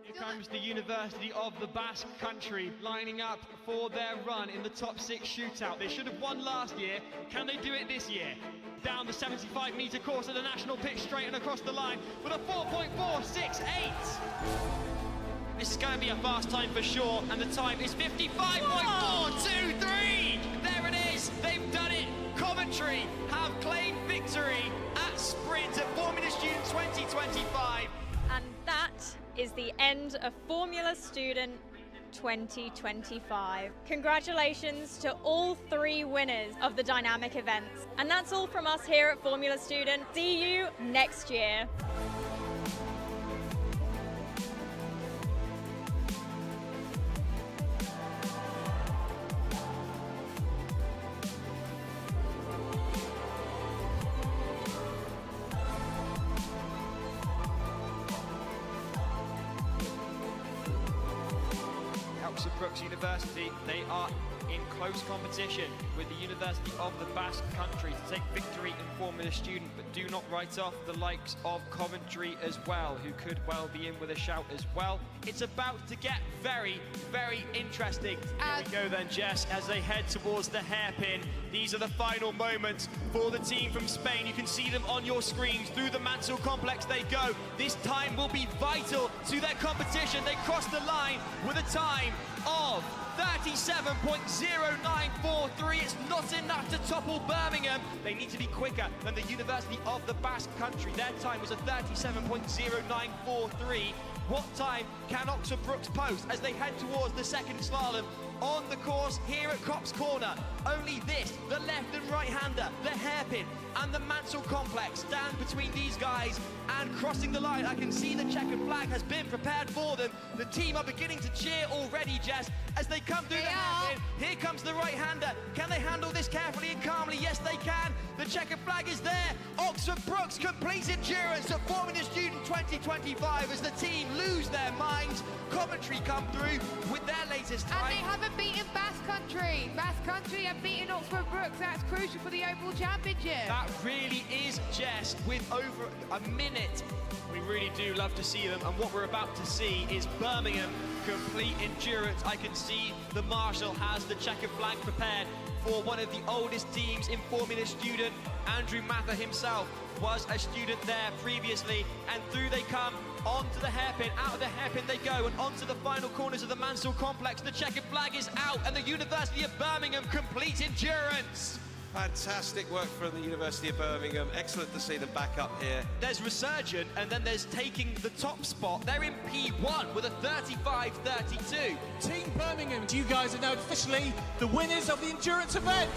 Here comes the University of the Basque Country lining up for their run in the top 6 shootout. They should have won last year. Can they do it this year? Down the 75-metre course of the national pitch, straight and across the line with a 4.468. This is going to be a fast time for sure, and the time is 55.423. There it is. They've done it. Coventry have claimed victory at Sprint at Formula Student 2025. And that is the end of Formula Student 2025. Congratulations to all 3 winners of the dynamic events. And that's all from us here at Formula Student. See you next year. Brooks University, they are in close competition with the University of the Basque Country to take victory in Formula Student, but do not write off the likes of Coventry as well, who could well be in with a shout as well. It's about to get very, very interesting. Here we go then, Jess, as they head towards the hairpin. These are the final moments for the team from Spain. You can see them on your screens. Through the Mansell complex they go. This time will be vital to their competition. They cross the line with a time of 37.0943. It's not enough to topple Birmingham. They need to be quicker than the University of the Basque Country. Their time was a 37.0943. What time can Oxford Brookes post as they head towards the second slalom on the course here at Copse Corner? Only this, the left and right hander, the hairpin and the Mansell complex stand between these guys, and crossing the line I can see the checkered flag has been prepared for them. The team are beginning to cheer already, Jess, as they come through the hairpin. Here comes the right hander. Can they handle this carefully and calmly? Yes, they can. The checkered flag is there. Oxford Brookes complete endurance at Formula Student 2025 as the team lose their minds. Coventry come through with their latest time. And they haven't beaten Basque Country. Basque Country have beaten Oxford Brookes. That's crucial for the overall championship. That really is, Jess, with over a minute. We really do love to see them, and what we're about to see is Birmingham complete endurance. I can see the marshal has the checkered flag prepared for one of the oldest teams in Formula Student. Andrew Mather himself was a student there previously, and through they come onto the hairpin. Out of the hairpin they go and onto the final corners of the Mansell complex. The checkered flag is out, and the University of Birmingham complete endurance. Fantastic work from the University of Birmingham. Excellent to see them back up here. There's Resurgent, and then there's taking the top spot. They're in P1 with a 35.32. Team Birmingham, you guys are now officially the winners of the endurance event.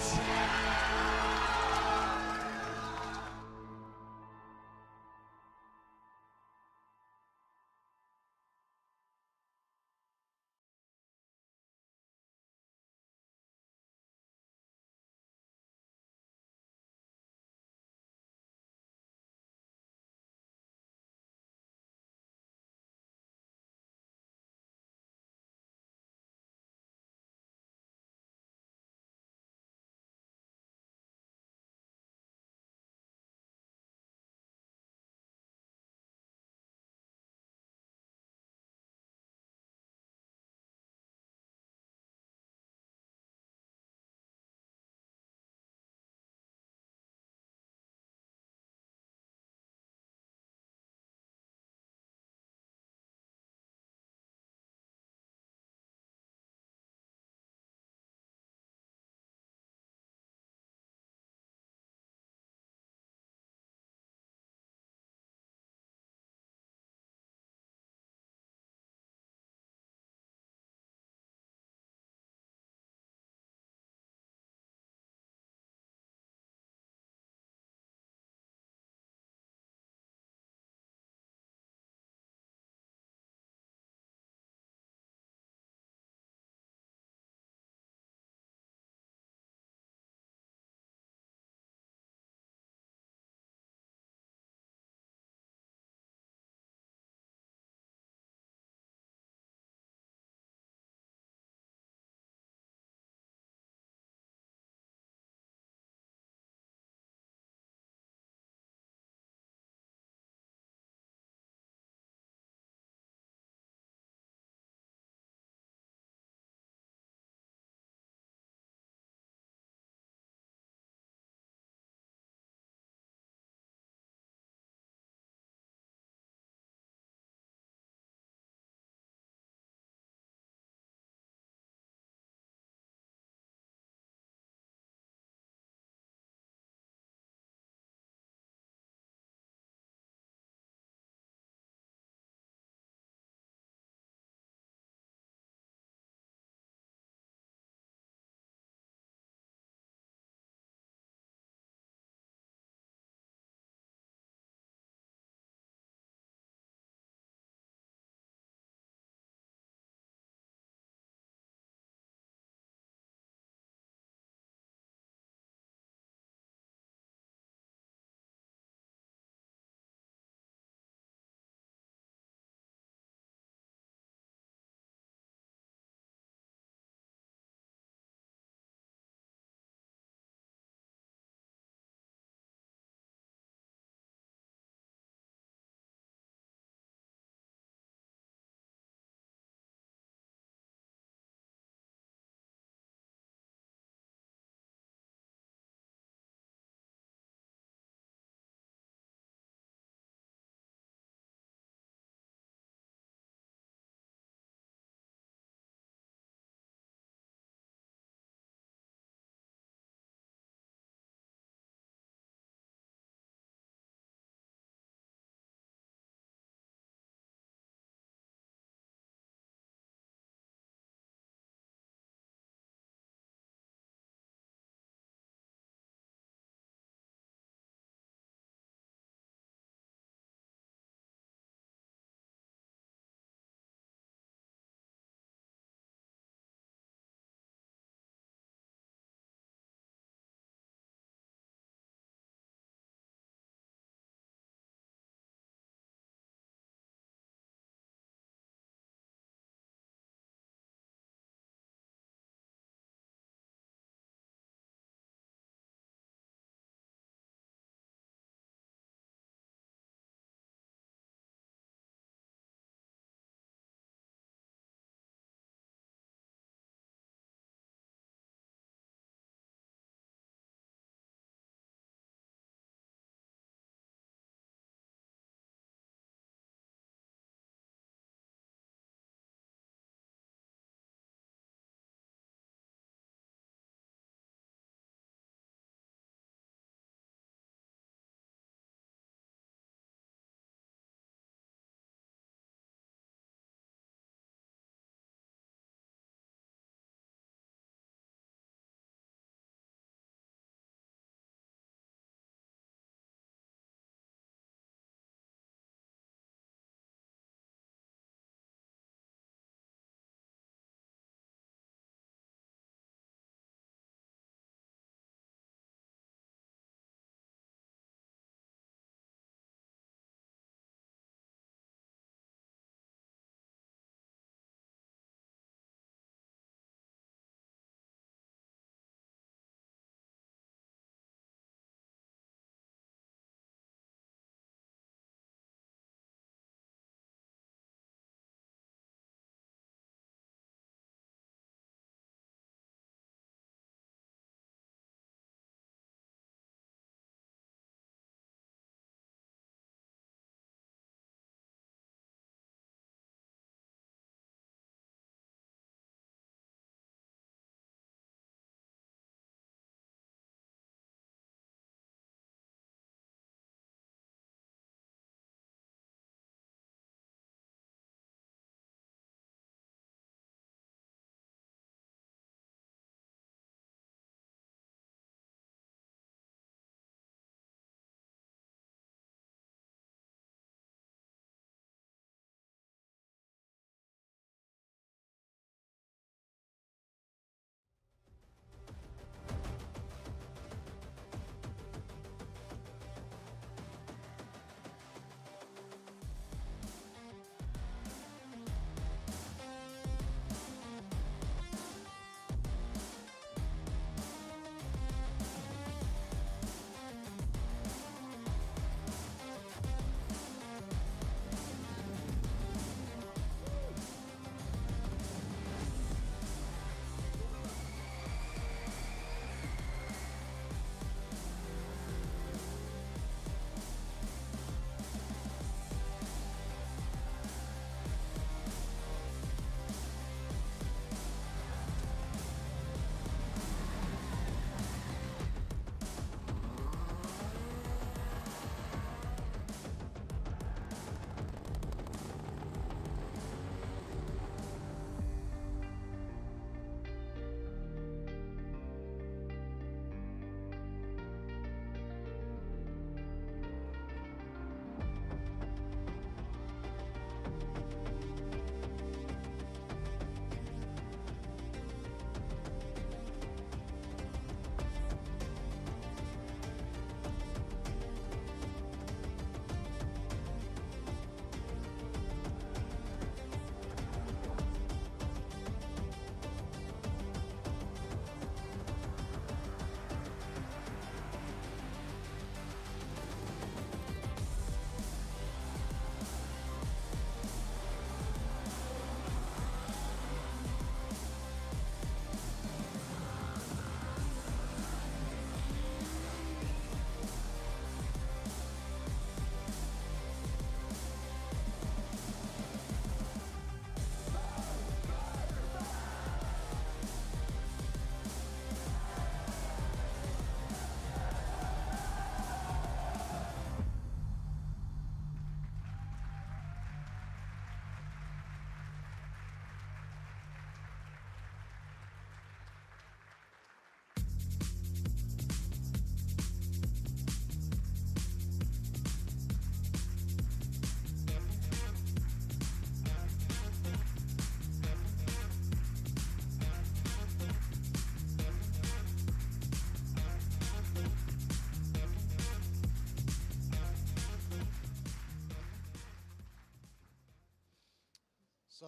So,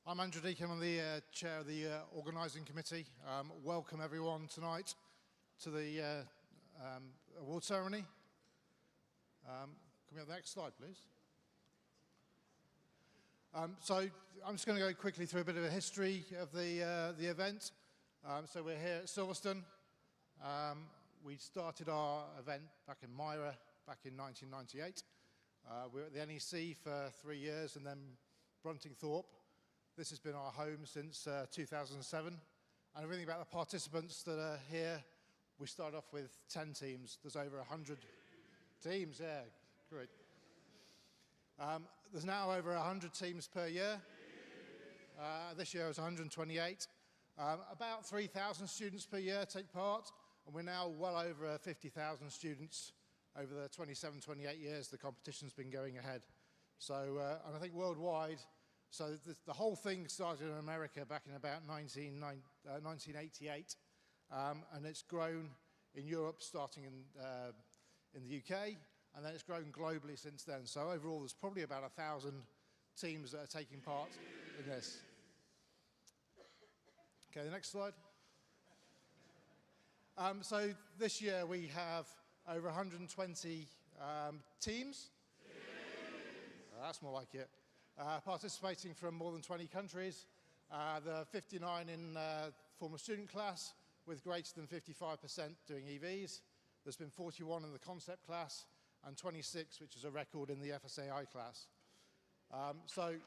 I'm Andrew Deacon, I'm the chair of the organising committee. Welcome everyone tonight to the award ceremony. Can we have the next slide, please? So I'm just going to go quickly through a bit of a history of the event. So we're here at Silverstone. We started our event back in Myra back in 1998. We were at the NEC for 3 years and then Bruntingthorpe. This has been our home since 2007. And everything about the participants that are here, we started off with 10 teams. There's over 100 teams, yeah, great. There's now over 100 teams per year. This year it was 128. About 3,000 students per year take part, and we're now well over 50,000 students over the 27, 28 years the competition's been going ahead. So, and I think worldwide, so the whole thing started in America back in about 1988, and it's grown in Europe starting in the UK, and then it's grown globally since then. So overall, there's probably about 1,000 teams that are taking part in this. Okay, the next slide. So this year we have over 120 teams. That's more like it. Participating from more than 20 countries. There are 59 in former student class with greater than 55% doing EVs. There's been 41 in the concept class and 26, which is a record in the FSAI class. So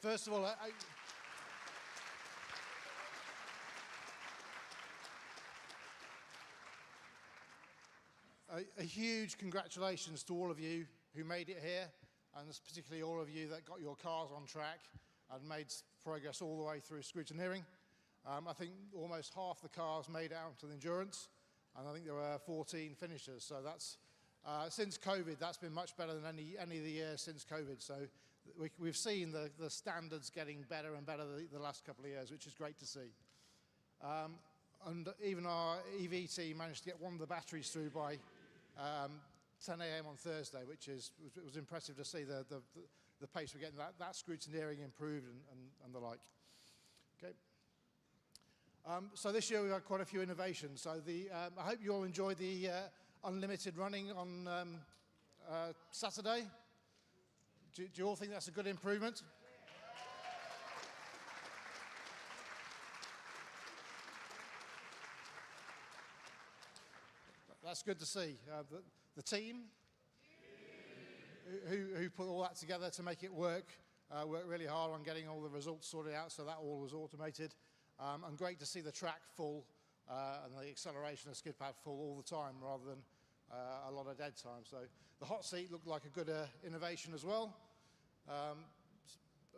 first of all, a huge congratulations to all of you who made it here, and particularly all of you that got your cars on track and made progress all the way through scrutineering. I think almost half the cars made it out to the endurance, and I think there were 14 finishers. So that's, since COVID, that's been much better than any of the years since COVID. So we've seen the standards getting better and better the last couple of years, which is great to see. And even our EV team managed to get one of the batteries through by 10 a.m. on Thursday, which was impressive to see the pace we're getting. That scrutineering improved and the like. Okay. So this year we've had quite a few innovations. So I hope you all enjoyed the unlimited running on Saturday. Do you all think that's a good improvement? That's good to see. The team who put all that together to make it worked really hard on getting all the results sorted out, so that all was automated. And great to see the track full and the acceleration of skid pad full all the time rather than a lot of dead time. So the hot seat looked like a good innovation as well.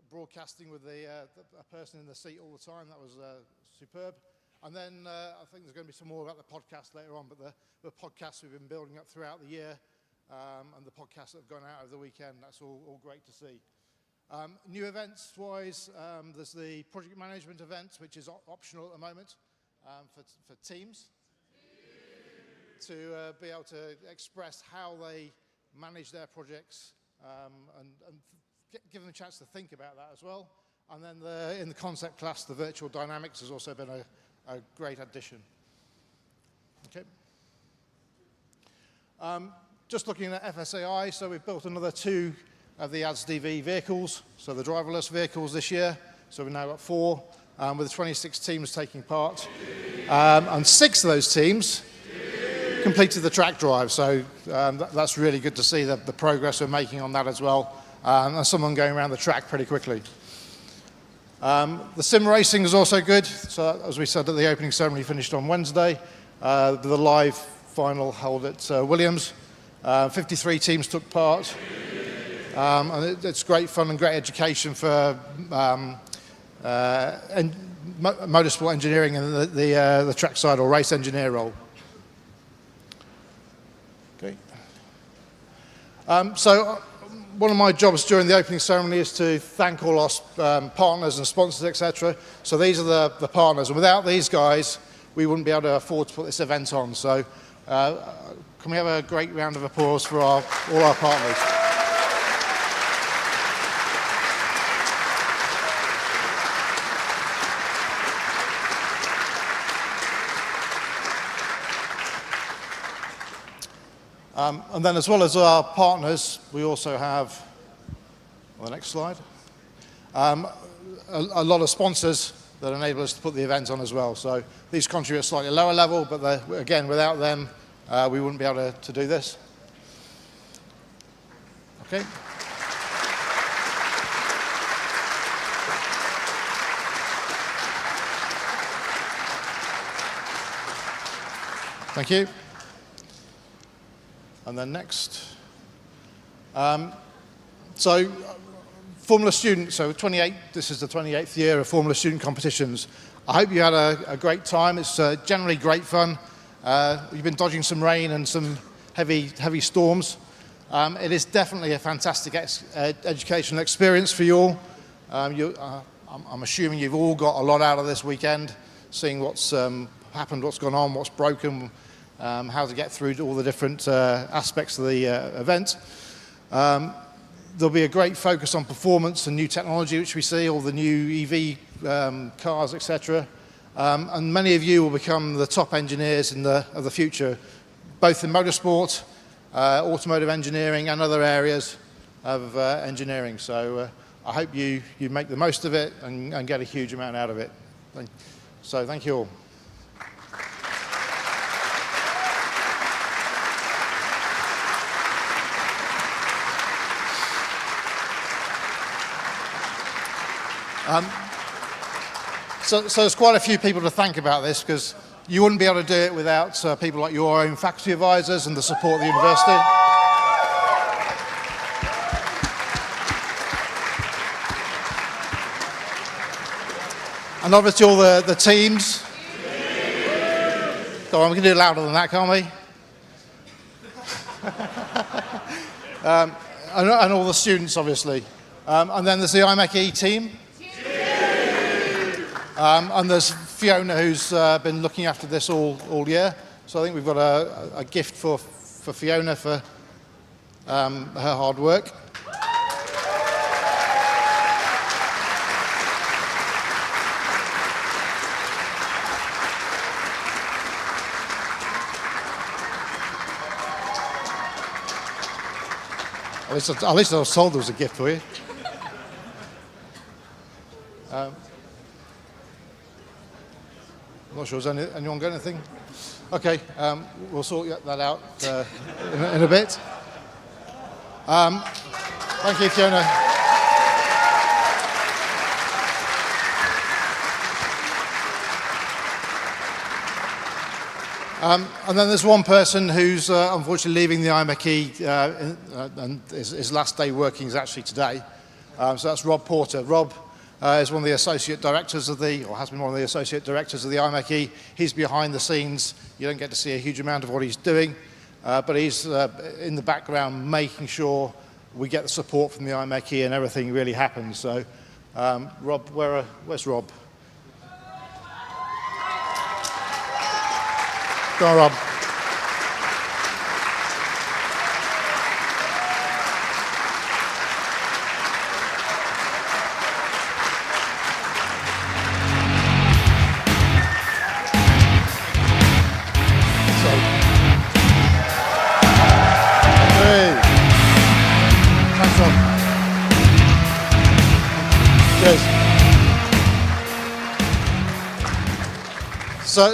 Broadcasting with a person in the seat all the time, that was superb. And then I think there's going to be some more about the podcast later on, but the podcasts we've been building up throughout the year and the podcasts that have gone out over the weekend, that's all great to see. New events-wise, there's the project management event, which is optional at the moment for teams to be able to express how they manage their projects and give them a chance to think about that as well. And then in the concept class, the virtual dynamics has also been a great addition. Okay. Just looking at FSAI, so we've built another 2 of the ADS-DV vehicles, so the driverless vehicles this year. So we've now got 4, with 26 teams taking part. And 6 of those teams completed the track drive, so that's really good to see the progress we're making on that as well. And someone going around the track pretty quickly. The sim racing is also good. So as we said at the opening ceremony, finished on Wednesday. The live final held at Williams. 53 teams took part. And it's great fun and great education for motorsport engineering and the trackside or race engineer role. Okay. So one of my jobs during the opening ceremony is to thank all our partners and sponsors, etc. So these are the partners, and without these guys, we wouldn't be able to afford to put this event on. So can we have a great round of applause for all our partners? And then as well as our partners, we also have, on the next slide, a lot of sponsors that enable us to put the event on as well. So these contribute at a slightly lower level, but again, without them, we wouldn't be able to do this. Okay. Thank you. And then next. Formula students, so 28, this is the 28th year of Formula student competitions. I hope you had a great time. It's generally great fun. You've been dodging some rain and some heavy storms. It is definitely a fantastic educational experience for you all. I'm assuming you've all got a lot out of this weekend, seeing what's happened, what's gone on, what's broken, how to get through all the different aspects of the event. There'll be a great focus on performance and new technology, which we see, all the new EV cars, etc. And many of you will become the top engineers of the future, both in motorsport, automotive engineering, and other areas of engineering. So I hope you make the most of it and get a huge amount out of it. So thank you all. So there's quite a few people to thank about this, because you wouldn't be able to do it without people like your own faculty advisors and the support of the university. And obviously all the teams. Go on, we can do it louder than that, can't we? And all the students, obviously. And then there's the IMechE team. And there's Fiona, who's been looking after this all year. So I think we've got a gift for Fiona for her hard work. At least I was told there was a gift for you. I'm not sure, has anyone got anything? Okay, we'll sort that out in a bit. Thank you, Fiona. And then there's one person who's unfortunately leaving the IMechE, and his last day working is actually today. So that's Rob Porter. Rob is one of the associate directors of or has been one of the associate directors of the IMechE. He's behind the scenes. You don't get to see a huge amount of what he's doing, but he's in the background making sure we get the support from the IMechE and everything really happens. So, Rob, where's Rob? Go on, Rob.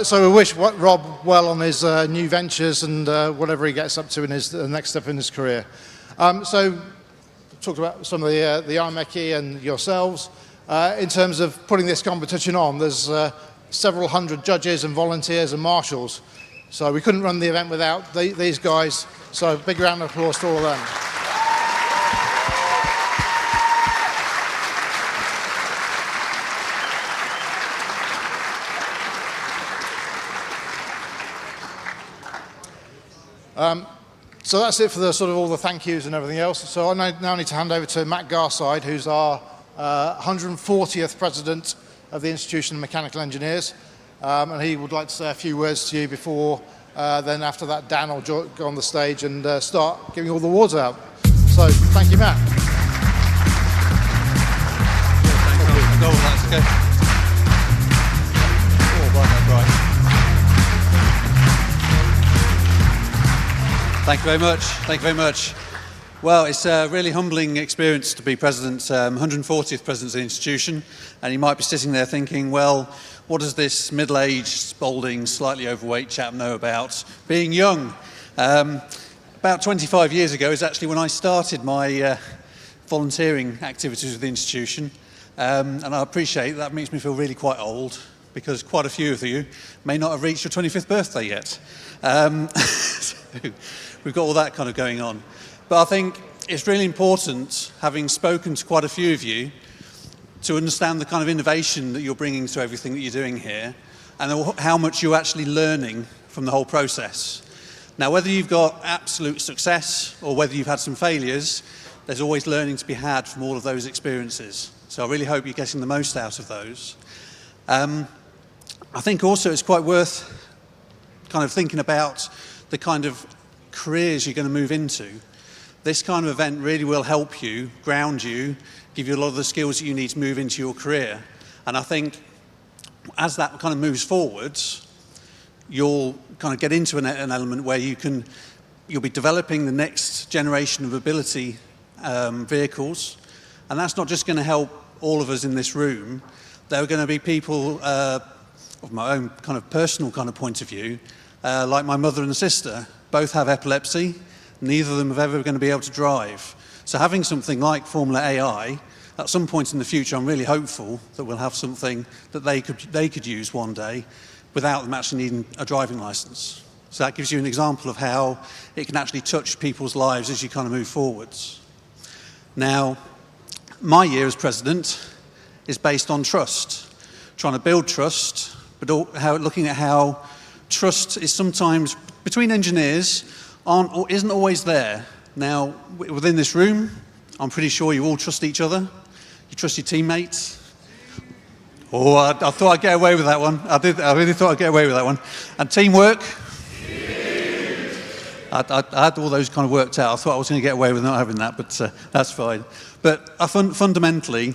So we wish Rob well on his new ventures and whatever he gets up to in his next step in his career. So talked about some of the IMechE and yourselves. In terms of putting this competition on, there's several hundred judges and volunteers and marshals. So we couldn't run the event without these guys. So big round of applause to all of them. So that's it for the sort of all the thank yous and everything else. So I now need to hand over to Matt Garside, who's our 140th president of the Institution of Mechanical Engineers, and he would like to say a few words to you before then after that Dan will go on the stage and start giving all the awards out. So thank you, Matt. Go on, that's okay. Oh, right, that's right. Thank you very much. Thank you very much. Well, it's a really humbling experience to be president, 140th president of the institution, and you might be sitting there thinking, well, what does this middle-aged, balding, slightly overweight chap know about being young? About 25 years ago is actually when I started my volunteering activities with the institution, and I appreciate that makes me feel really quite old, because quite a few of you may not have reached your 25th birthday yet. So we've got all that kind of going on. But I think it's really important, having spoken to quite a few of you, to understand the kind of innovation that you're bringing to everything that you're doing here, and how much you're actually learning from the whole process. Now, whether you've got absolute success or whether you've had some failures, there's always learning to be had from all of those experiences. So I really hope you're getting the most out of those. I think also it's quite worth kind of thinking about the kind of careers you're going to move into. This kind of event really will help you, ground you, give you a lot of the skills that you need to move into your career. And I think as that kind of moves forwards, you'll kind of get into an element where you'll be developing the next generation of ability vehicles. And that's not just going to help all of us in this room. There are going to be people of my own kind of personal kind of point of view, like my mother and sister, both have epilepsy. Neither of them are ever going to be able to drive. So having something like Formula AI, at some point in the future, I'm really hopeful that we'll have something that they could use one day without them actually needing a driving license. So that gives you an example of how it can actually touch people's lives as you kind of move forwards. Now, my year as president is based on trust, trying to build trust, but looking at how trust is sometimes between engineers isn't always there. Now, within this room, I'm pretty sure you all trust each other. You trust your teammates. Oh, I thought I'd get away with that one. I really thought I'd get away with that one. And teamwork. I had all those kind of worked out. I thought I was going to get away with not having that, but that's fine. But fundamentally,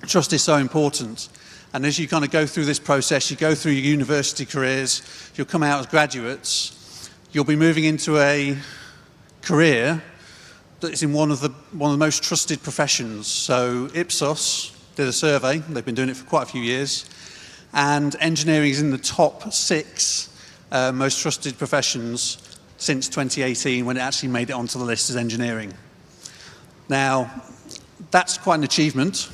trust is so important. And as you kind of go through this process, you go through your university careers, you'll come out as graduates, you'll be moving into a career that is in one of the most trusted professions. So Ipsos did a survey, they've been doing it for quite a few years, and engineering is in the top 6 most trusted professions since 2018, when it actually made it onto the list as engineering. Now, that's quite an achievement,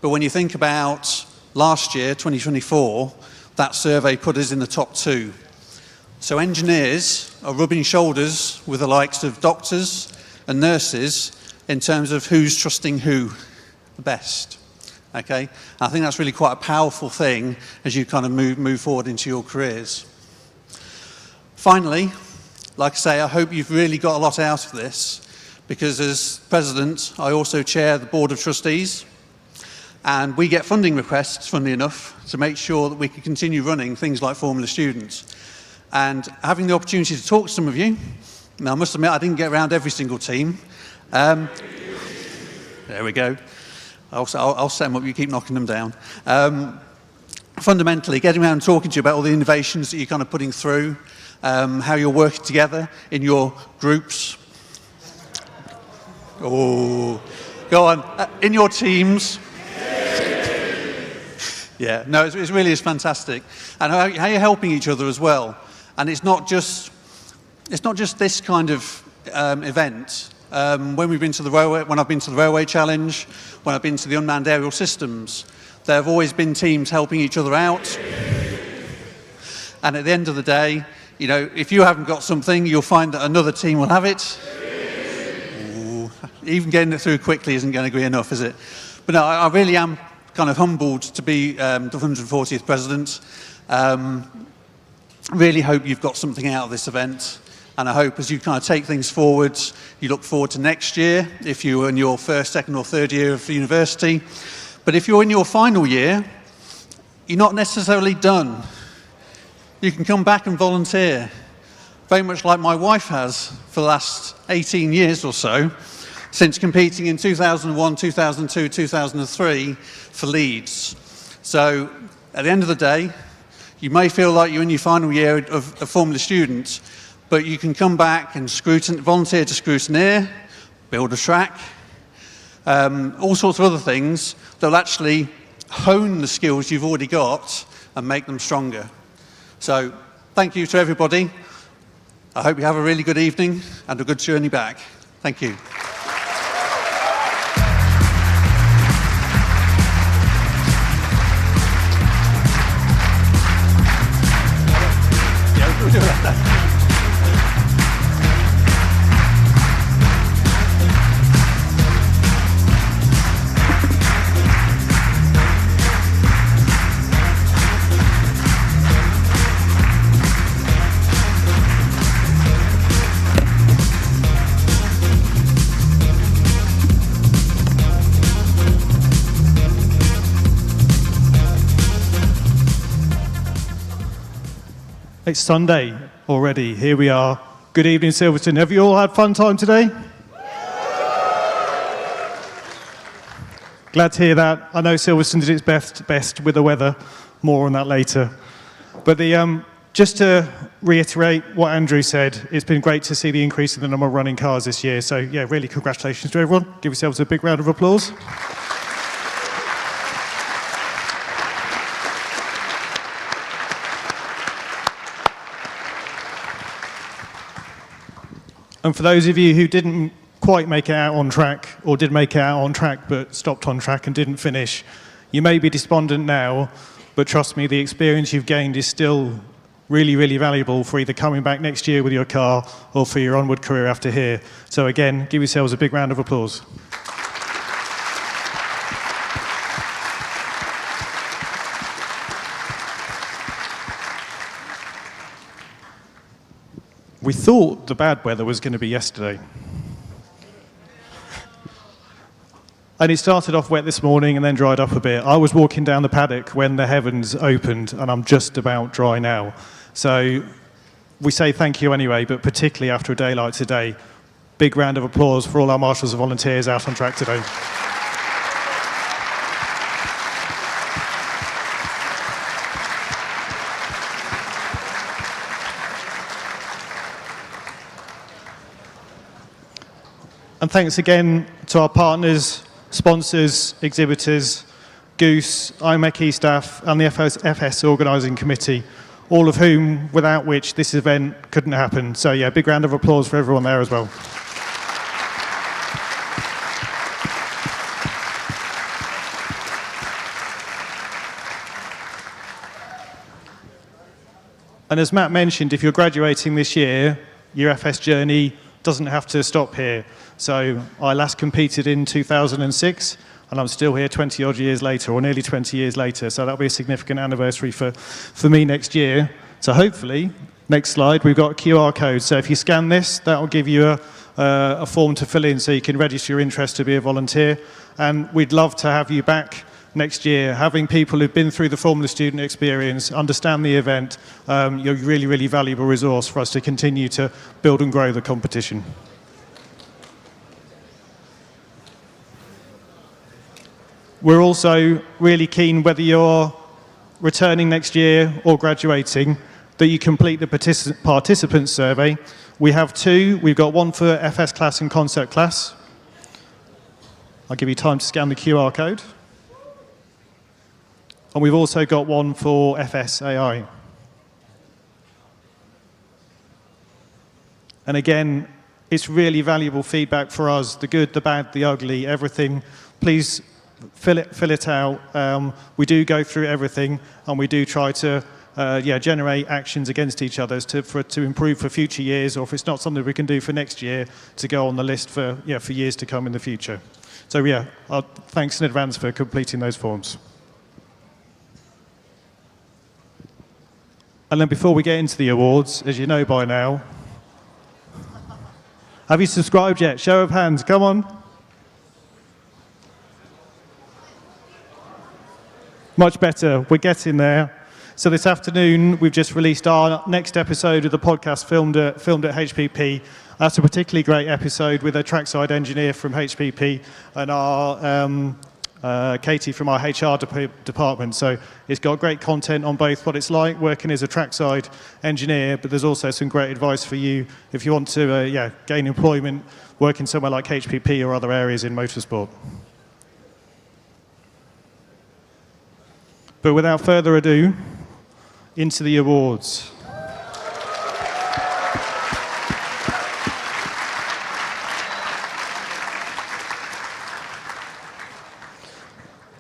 but when you think about last year, 2024, that survey put us in the top 2. So engineers are rubbing shoulders with the likes of doctors and nurses in terms of who's trusting who the best. Okay? And I think that's really quite a powerful thing as you kind of move forward into your careers. Finally, like I say, I hope you've really got a lot out of this, because as president, I also chair the board of trustees, and we get funding requests, funnily enough, to make sure that we can continue running things like Formula Students. And having the opportunity to talk to some of you, now I must admit I didn't get around every single team. There we go. I'll set them up, you keep knocking them down. Fundamentally, getting around and talking to you about all the innovations that you're kind of putting through, how you're working together in your groups. Oh, go on, in your teams. Yeah, no, it really is fantastic. And how you're helping each other as well. And it's not just this kind of event. When we've been to the railway, when I've been to the Railway Challenge, when I've been to the Unmanned Aerial Systems, there have always been teams helping each other out. And at the end of the day, you know, if you haven't got something, you'll find that another team will have it. Ooh, even getting it through quickly isn't going to be enough, is it? But no, I really am kind of humbled to be the 140th president. Really hope you've got something out of this event, and I hope as you kind of take things forward, you look forward to next year, if you're in your first, second or third year of university. But if you're in your final year, you're not necessarily done. You can come back and volunteer, very much like my wife has for the last 18 years or so, since competing in 2001, 2002, 2003 for Leeds. So at the end of the day, you may feel like you're in your final year of Formula Student, but you can come back and volunteer to scrutineer, build a track, all sorts of other things that will actually hone the skills you've already got and make them stronger. So thank you to everybody. I hope you have a really good evening and a good journey back. Thank you. It's Sunday already. Here we are. Good evening, Silverstone. Have you all had fun time today? Glad to hear that. I know Silverstone did its best with the weather. More on that later. But just to reiterate what Andrew said, it's been great to see the increase in the number of running cars this year. So yeah, really congratulations to everyone. Give yourselves a big round of applause. And for those of you who didn't quite make it out on track, or did make it out on track but stopped on track and didn't finish, you may be despondent now, but trust me, the experience you've gained is still really, really valuable for either coming back next year with your car or for your onward career after here. So again, give yourselves a big round of applause. We thought the bad weather was going to be yesterday. And it started off wet this morning and then dried up a bit. I was walking down the paddock when the heavens opened, and I'm just about dry now. So we say thank you anyway, but particularly after a day like today, big round of applause for all our marshals and volunteers out on track today. And thanks again to our partners, sponsors, exhibitors, Goose, IMECE staff, and the FS organising committee, all of whom, without which this event couldn't happen. So yeah, big round of applause for everyone there as well. And as Matt mentioned, if you're graduating this year, your FS journey doesn't have to stop here. So I last competed in 2006, and I'm still here 20 odd years later, or nearly 20 years later. So that'll be a significant anniversary for me next year. So hopefully, next slide, we've got a QR code. So if you scan this, that will give you a form to fill in so you can register your interest to be a volunteer. And we'd love to have you back next year, having people who've been through the Formula Student experience, understand the event. You're a really, really valuable resource for us to continue to build and grow the competition. We're also really keen, whether you're returning next year or graduating, that you complete the participant survey. We have two. We've got one for FS class and concept class. I'll give you time to scan the QR code. And we've also got one for FSAI. And again, it's really valuable feedback for us, the good, the bad, the ugly, everything. Please fill it out. We do go through everything, and we do try to generate actions against each other to improve for future years, or if it's not something we can do for next year, to go on the list for years to come in the future. So yeah, thanks in advance for completing those forms. And then before we get into the awards, as you know by now, have you subscribed yet? Show of hands, come on. Much better, we're getting there. So this afternoon, we've just released our next episode of the podcast filmed at HPP. That's a particularly great episode with a trackside engineer from HPP and our Katie from our HR department. So it's got great content on both what it's like working as a trackside engineer, but there's also some great advice for you if you want to gain employment working somewhere like HPP or other areas in motorsport. But without further ado, into the awards.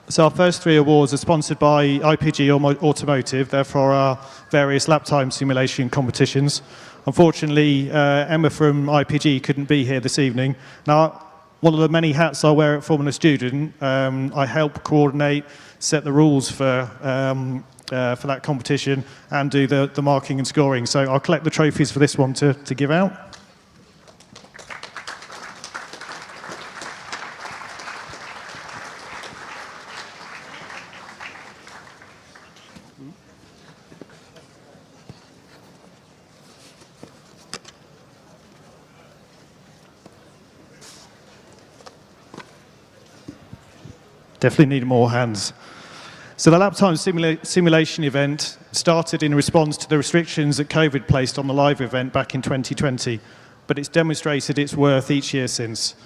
So our first three awards are sponsored by IPG Automotive. They're for our various lap time simulation competitions. Unfortunately, Emma from IPG couldn't be here this evening. Now, one of the many hats I wear at Formula Student, I help coordinate, set the rules for that competition and do the marking and scoring. So I'll collect the trophies for this one to give out. Definitely need more hands. So the lap time simulation event started in response to the restrictions that COVID placed on the live event back in 2020, but it's demonstrated its worth each year since.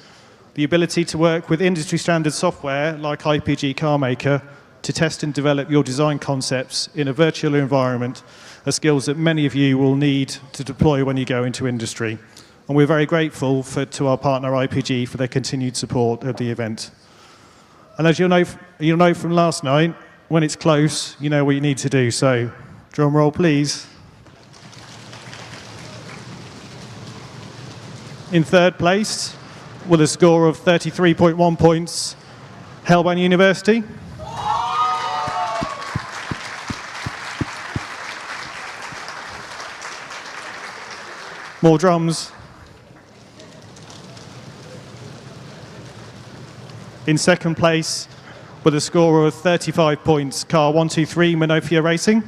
The ability to work with industry standard software like IPG CarMaker to test and develop your design concepts in a virtual environment are skills that many of you will need to deploy when you go into industry. And we're very grateful to our partner IPG for their continued support of the event. And as you'll know from last night, when it's close, you know what you need to do. So, drum roll, please. In third place, with a score of 33.1 points, Helband University. More drums. In second place, with a score of 35 points, car 123 Monofia Racing.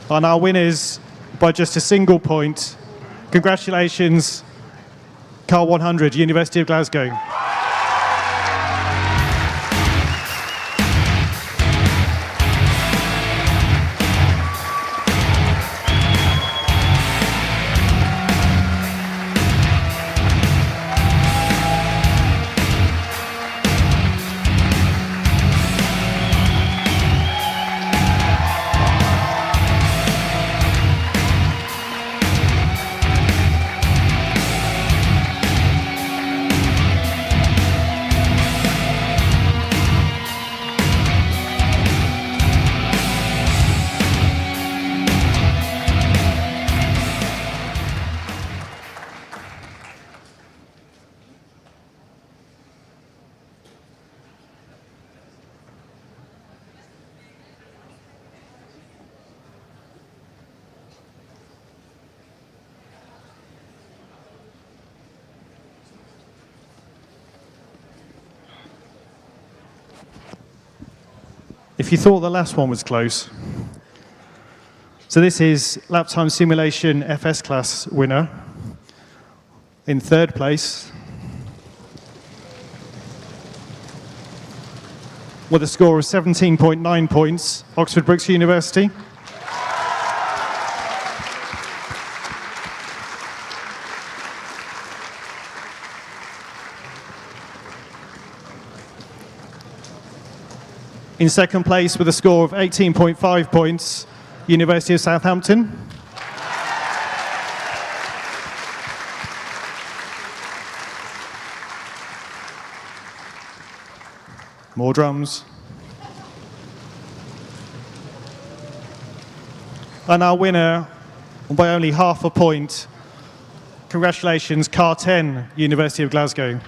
And our winners by just a single point. Congratulations, car 100, University of Glasgow. If you thought the last one was close. So this is Lap Time Simulation FS Class winner. In third place, with a score of 17.9 points, Oxford Brookes University. In second place, with a score of 18.5 points, University of Southampton. More drums. And our winner, by only half a point, congratulations, car 10, University of Glasgow.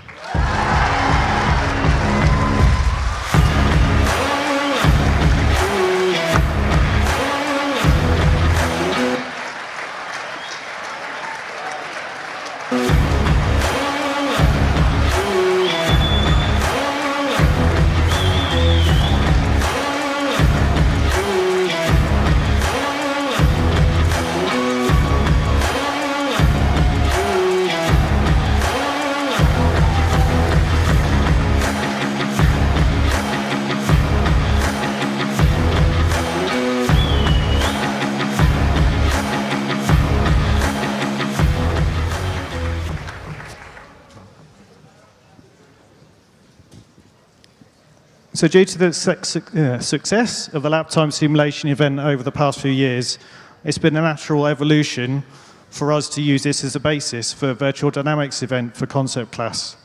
So due to the success of the lap time simulation event over the past few years, it's been a natural evolution for us to use this as a basis for a virtual dynamics event for concept class.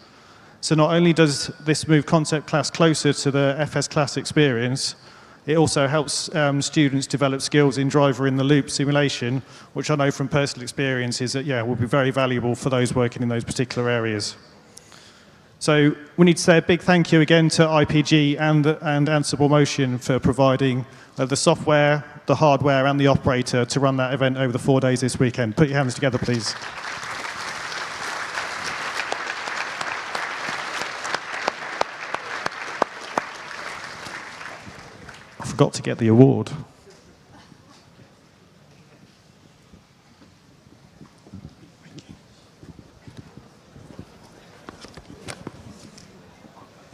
So not only does this move concept class closer to the FS class experience, it also helps students develop skills in driver in the loop simulation, which I know from personal experience is that, will be very valuable for those working in those particular areas. So we need to say a big thank you again to IPG and Ansible Motion for providing the software, the hardware and the operator to run that event over the 4 days this weekend. Put your hands together, please. I forgot to get the award.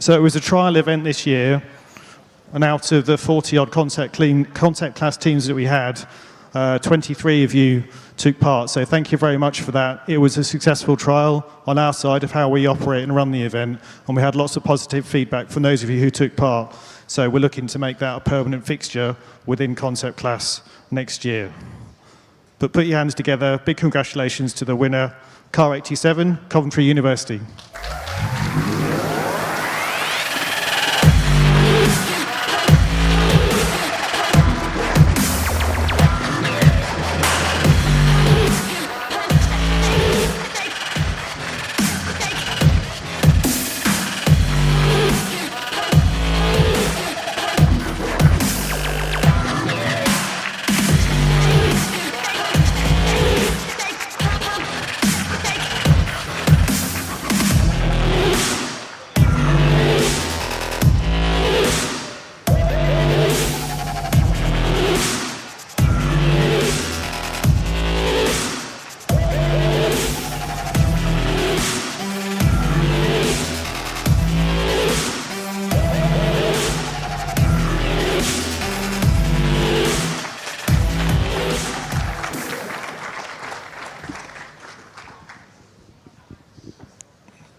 So it was a trial event this year, and out of the 40-odd concept class teams that we had, 23 of you took part. So thank you very much for that. It was a successful trial on our side of how we operate and run the event, and we had lots of positive feedback from those of you who took part. So we're looking to make that a permanent fixture within concept class next year. But put your hands together. Big congratulations to the winner, Car 87, Coventry University.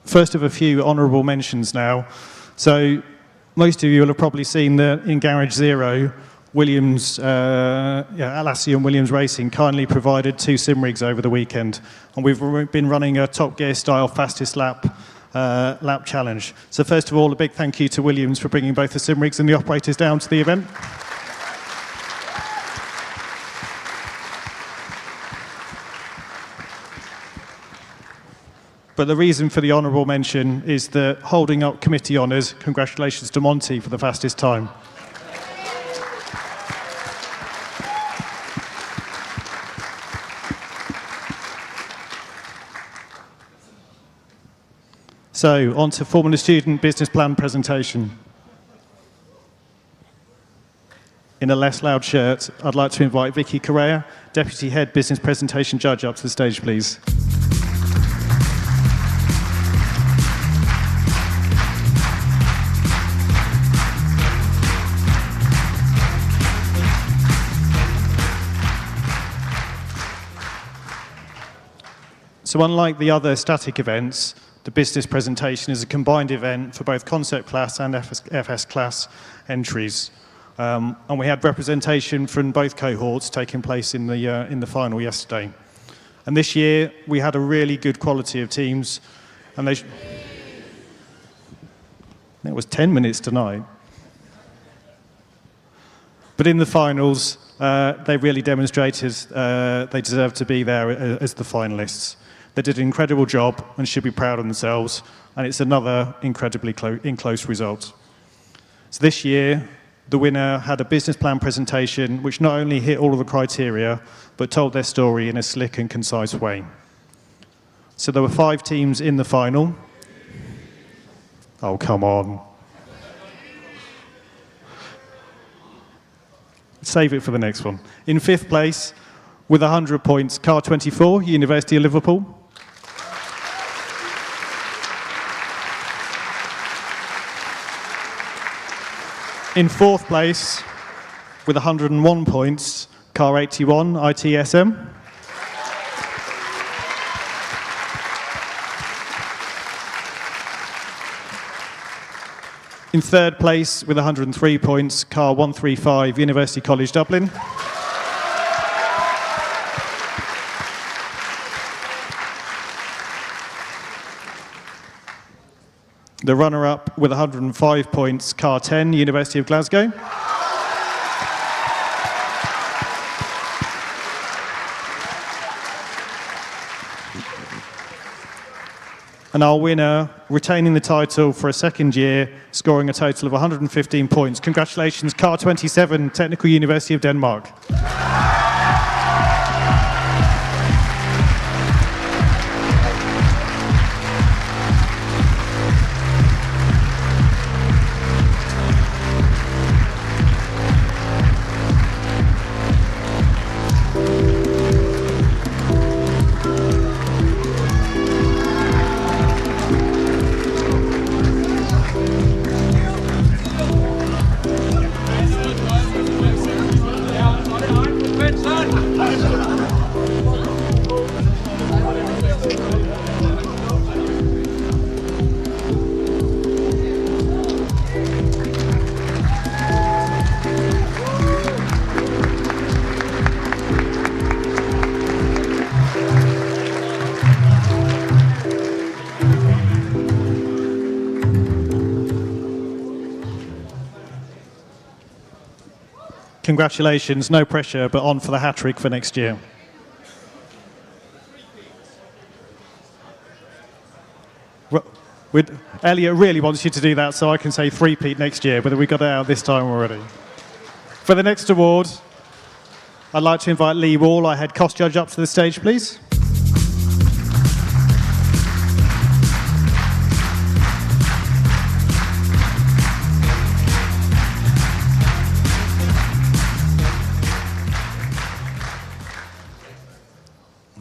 First of a few honourable mentions now. So most of you will have probably seen that in Garage Zero, Williams, Alassi and Williams Racing kindly provided 2 sim rigs over the weekend, and we've been running a Top Gear style fastest lap challenge. So first of all, a big thank you to Williams for bringing both the sim rigs and the operators down to the event. But the reason for the honourable mention is that holding up committee honours, congratulations to Monty for the fastest time. So, on to Formula Student business plan presentation. In a less loud shirt, I'd like to invite Vicky Correa, Deputy Head Business Presentation Judge, up to the stage, please. So unlike the other static events, the business presentation is a combined event for both concept class and FS class entries. And we had representation from both cohorts taking place in the final yesterday. And this year, we had a really good quality of teams. And it was 10 minutes tonight. But in the finals, they really demonstrated they deserve to be there as the finalists. They did an incredible job and should be proud of themselves, and it's another incredibly close result. So this year, the winner had a business plan presentation which not only hit all of the criteria, but told their story in a slick and concise way. So there were 5 teams in the final. Oh, come on. Save it for the next one. In 5th place, with 100 points, Car 24, University of Liverpool. In 4th place, with 101 points, Car 81, ITSM. In third place with 103 points, car 135, University College Dublin. The runner-up with 105 points, car 10, University of Glasgow. And our winner, retaining the title for a second year, scoring a total of 115 points. Congratulations, car 27, Technical University of Denmark. Congratulations, no pressure, but on for the hat-trick for next year. Elliot really wants you to do that, so I can say three-peat next year, but we got it out this time already. For the next award, I'd like to invite Lee Wall, our head cost judge, up to the stage, please.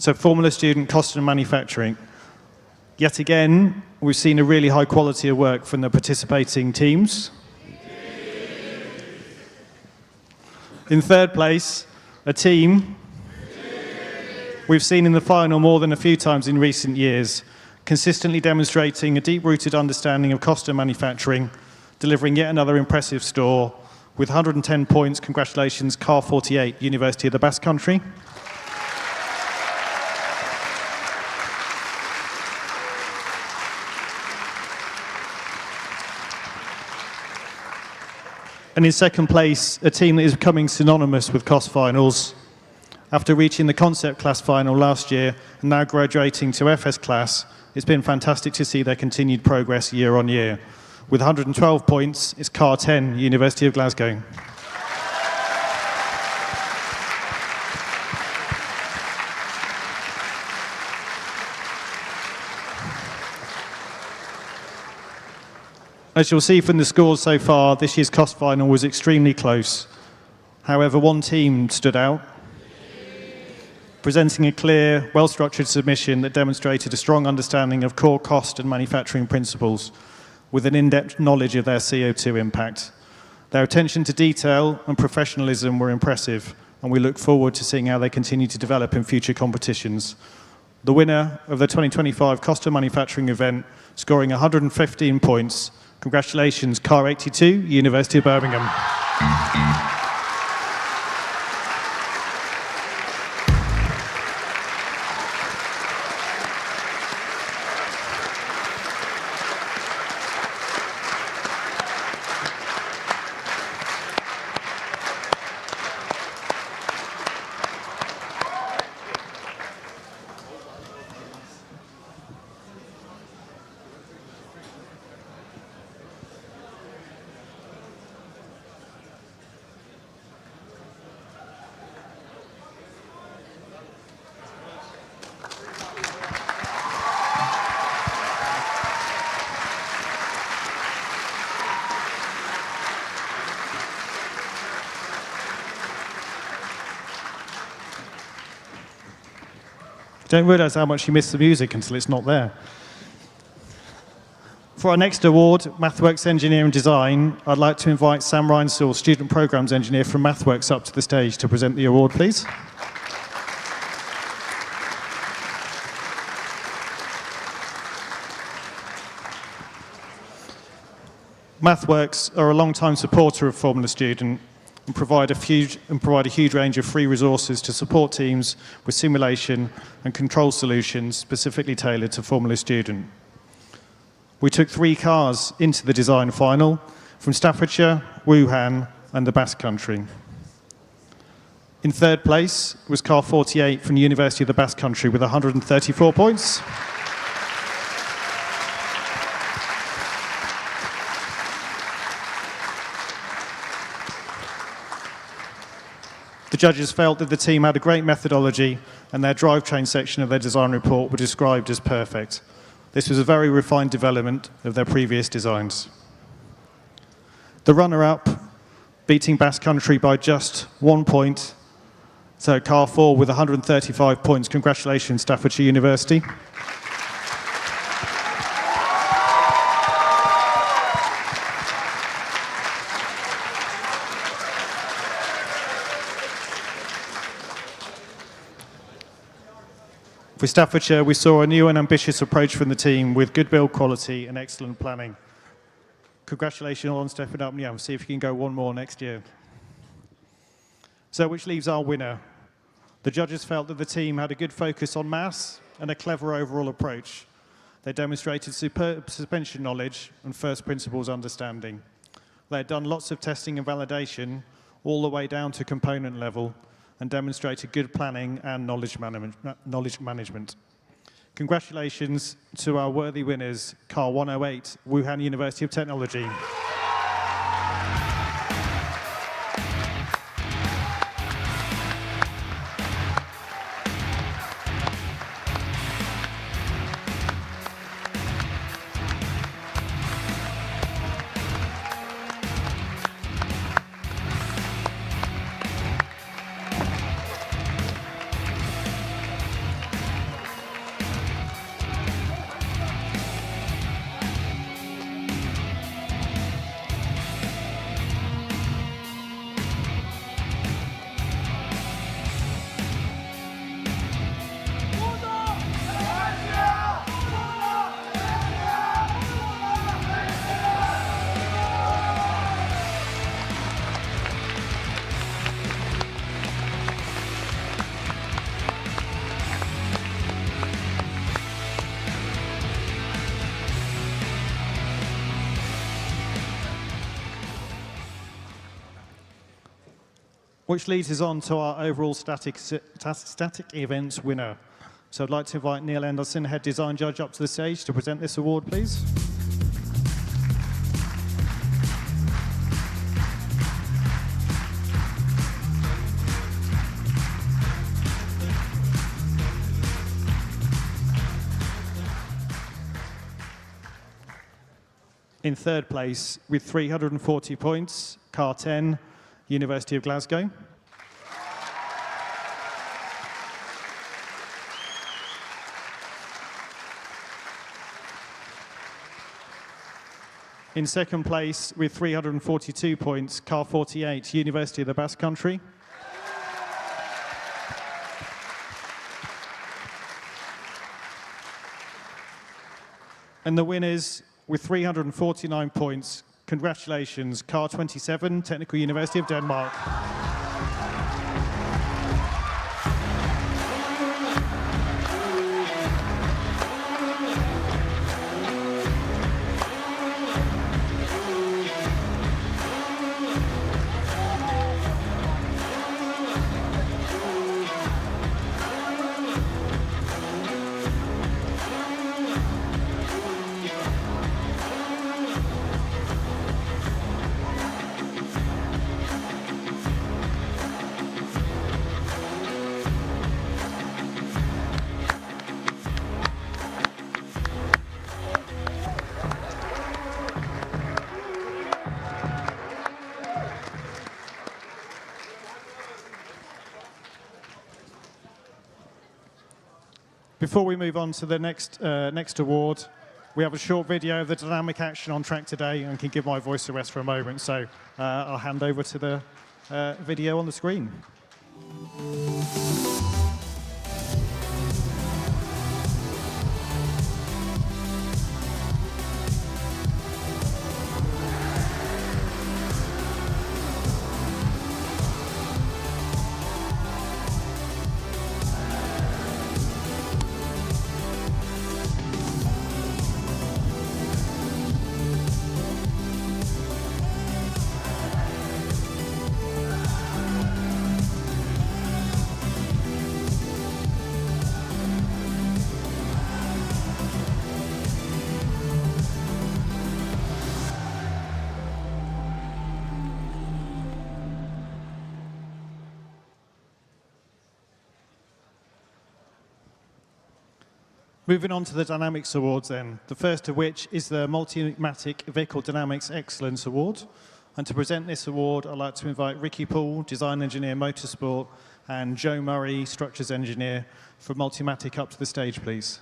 So Formula Student Cost and Manufacturing. Yet again, we've seen a really high quality of work from the participating teams. In third place, a team we've seen in the final more than a few times in recent years, consistently demonstrating a deep-rooted understanding of cost and manufacturing, delivering yet another impressive store with 110 points. Congratulations, Car 48, University of the Basque Country. And in second place, a team that is becoming synonymous with cost finals. After reaching the concept class final last year and now graduating to FS class, it's been fantastic to see their continued progress year on year. With 112 points, it's Car 10, University of Glasgow. As you'll see from the scores so far, this year's cost final was extremely close. However, one team stood out, presenting a clear, well-structured submission that demonstrated a strong understanding of core cost and manufacturing principles, with an in-depth knowledge of their CO2 impact. Their attention to detail and professionalism were impressive, and we look forward to seeing how they continue to develop in future competitions. The winner of the 2025 Cost and Manufacturing event, scoring 115 points. Congratulations, Car 82, University of Birmingham. Don't realise how much you miss the music until it's not there. For our next award, MathWorks Engineering Design, I'd like to invite Sam Reinsaw, Student Programs Engineer from MathWorks, up to the stage to present the award, please. MathWorks are a long-time supporter of Formula Student and provide a huge range of free resources to support teams with simulation and control solutions specifically tailored to Formula Student. We took 3 cars into the design final from Staffordshire, Wuhan, and the Basque Country. In third place was car 48 from the University of the Basque Country with 134 points. The judges felt that the team had a great methodology and their drivetrain section of their design report were described as perfect. This was a very refined development of their previous designs. The runner-up, beating Basque Country by just 1 point, so car 4 with 135 points. Congratulations, Staffordshire University. For Staffordshire, we saw a new and ambitious approach from the team with good build quality and excellent planning. Congratulations on stepping up. Yeah, we'll see if you can go one more next year. So, which leaves our winner. The judges felt that the team had a good focus on maths and a clever overall approach. They demonstrated superb suspension knowledge and first principles understanding. They had done lots of testing and validation all the way down to component level and demonstrated good planning and knowledge management. Congratulations to our worthy winners, Car 108, Wuhan University of Technology. Which leads us on to our overall static events winner. So I'd like to invite Neil Anderson, Head Design Judge, up to the stage to present this award, please. In third place, with 340 points, car 10, University of Glasgow. In second place, with 342 points, car 48, University of the Basque Country. And the winners, with 349 points, congratulations, car 27, Technical University of Denmark. Before we move on to the next award, we have a short video of the dynamic action on track today and can give my voice a rest for a moment. So I'll hand over to the video on the screen. Moving on to the Dynamics Awards then, the first of which is the Multimatic Vehicle Dynamics Excellence Award. And to present this award, I'd like to invite Ricky Poole, Design Engineer Motorsport, and Joe Murray, Structures Engineer for Multimatic up to the stage, please.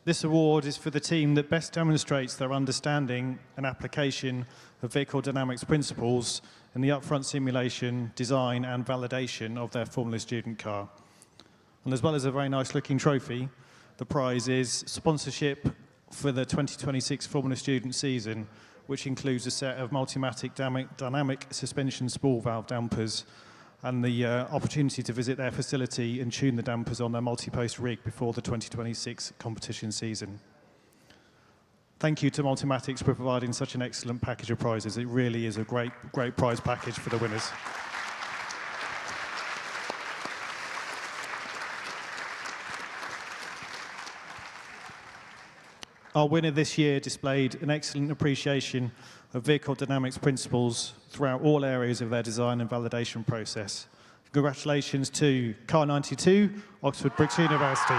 This award is for the team that best demonstrates their understanding and application of vehicle dynamics principles in the upfront simulation, design and validation of their Formula Student car. And as well as a very nice looking trophy, the prize is sponsorship for the 2026 Formula Student season, which includes a set of Multimatic dynamic suspension spool valve dampers and the opportunity to visit their facility and tune the dampers on their multi-post rig before the 2026 competition season. Thank you to Multimatics for providing such an excellent package of prizes. It really is a great prize package for the winners. Our winner this year displayed an excellent appreciation of vehicle dynamics principles throughout all areas of their design and validation process. Congratulations to Car 92, Oxford Brookes University.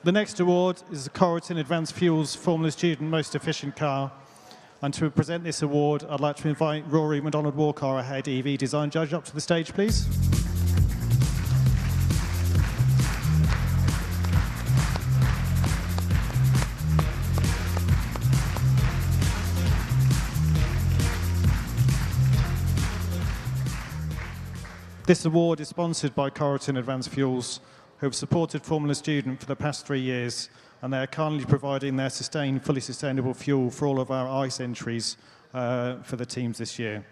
The next award is the Corrigan Advanced Fuels Formula Student Most Efficient Car. And to present this award, I'd like to invite Rory McDonald-Walker, our head EV design judge, up to the stage, please. This award is sponsored by Corrigan Advanced Fuels, who have supported Formula Student for the past 3 years, and they are kindly providing their fully sustainable fuel for all of our ICE entries for the teams this year.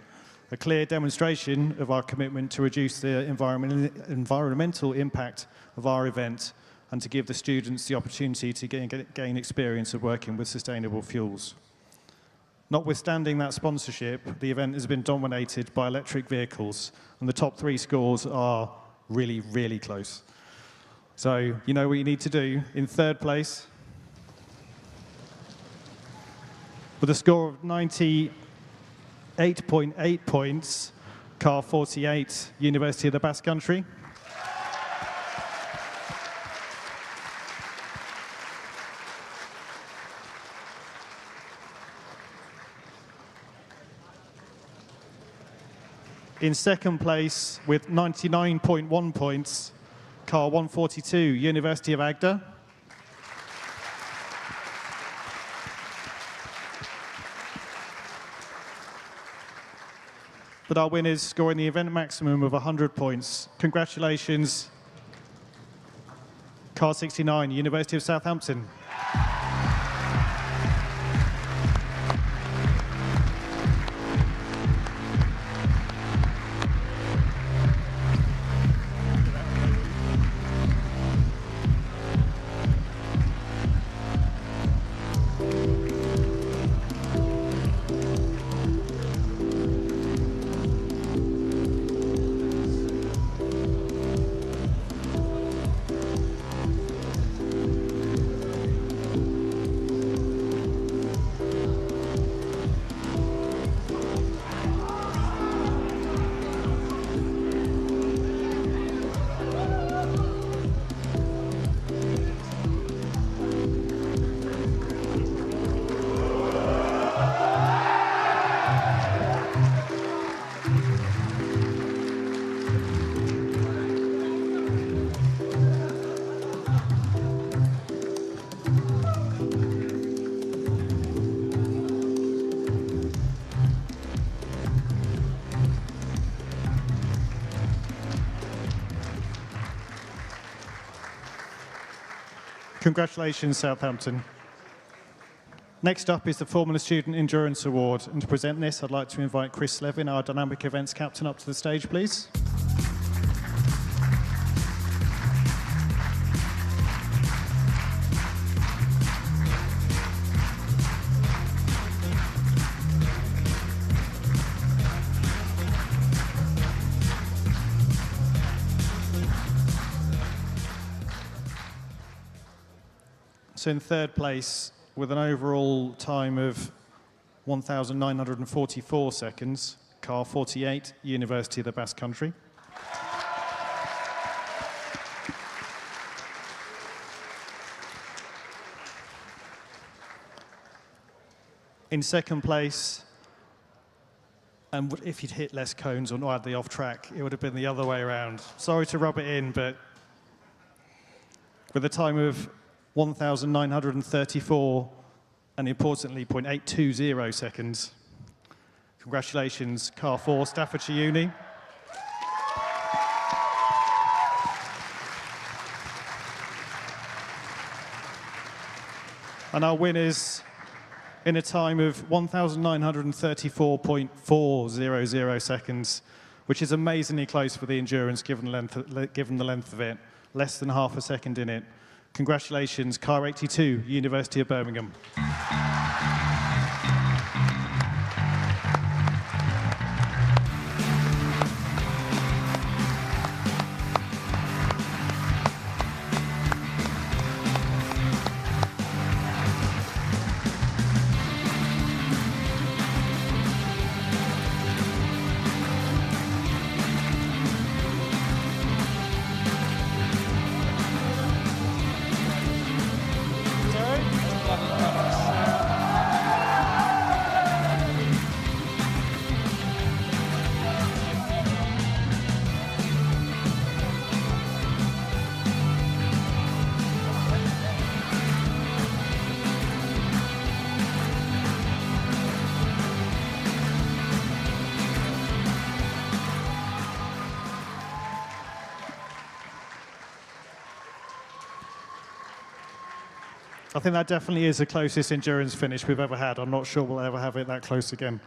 A clear demonstration of our commitment to reduce the environmental impact of our event and to give the students the opportunity to gain experience of working with sustainable fuels. Notwithstanding that sponsorship, the event has been dominated by electric vehicles, and the top 3 scores are really, really close. So you know what you need to do. In third place, with a score of 98.8 points, car 48, University of the Basque Country. In second place, with 99.1 points, car 142, University of Agder. But our winners scoring the event maximum of 100 points. Congratulations, car 69, University of Southampton. Congratulations, Southampton. Next up is the Formula Student Endurance Award. And to present this, I'd like to invite Chris Slevin, our Dynamic Events Captain, up to the stage, please. So in third place, with an overall time of 1,944 seconds, car 48, University of the Basque Country. In second place, and if you'd hit less cones or not had the off track, it would have been the other way around. Sorry to rub it in, but with a time of 1,934 and importantly 0.820 seconds. Congratulations, car 4, Staffordshire Uni. And our winners in a time of 1,934.400 seconds, which is amazingly close for the endurance given the length of it, less than half a second in it. Congratulations, car 82, University of Birmingham. I think that definitely is the closest endurance finish we've ever had. I'm not sure we'll ever have it that close again.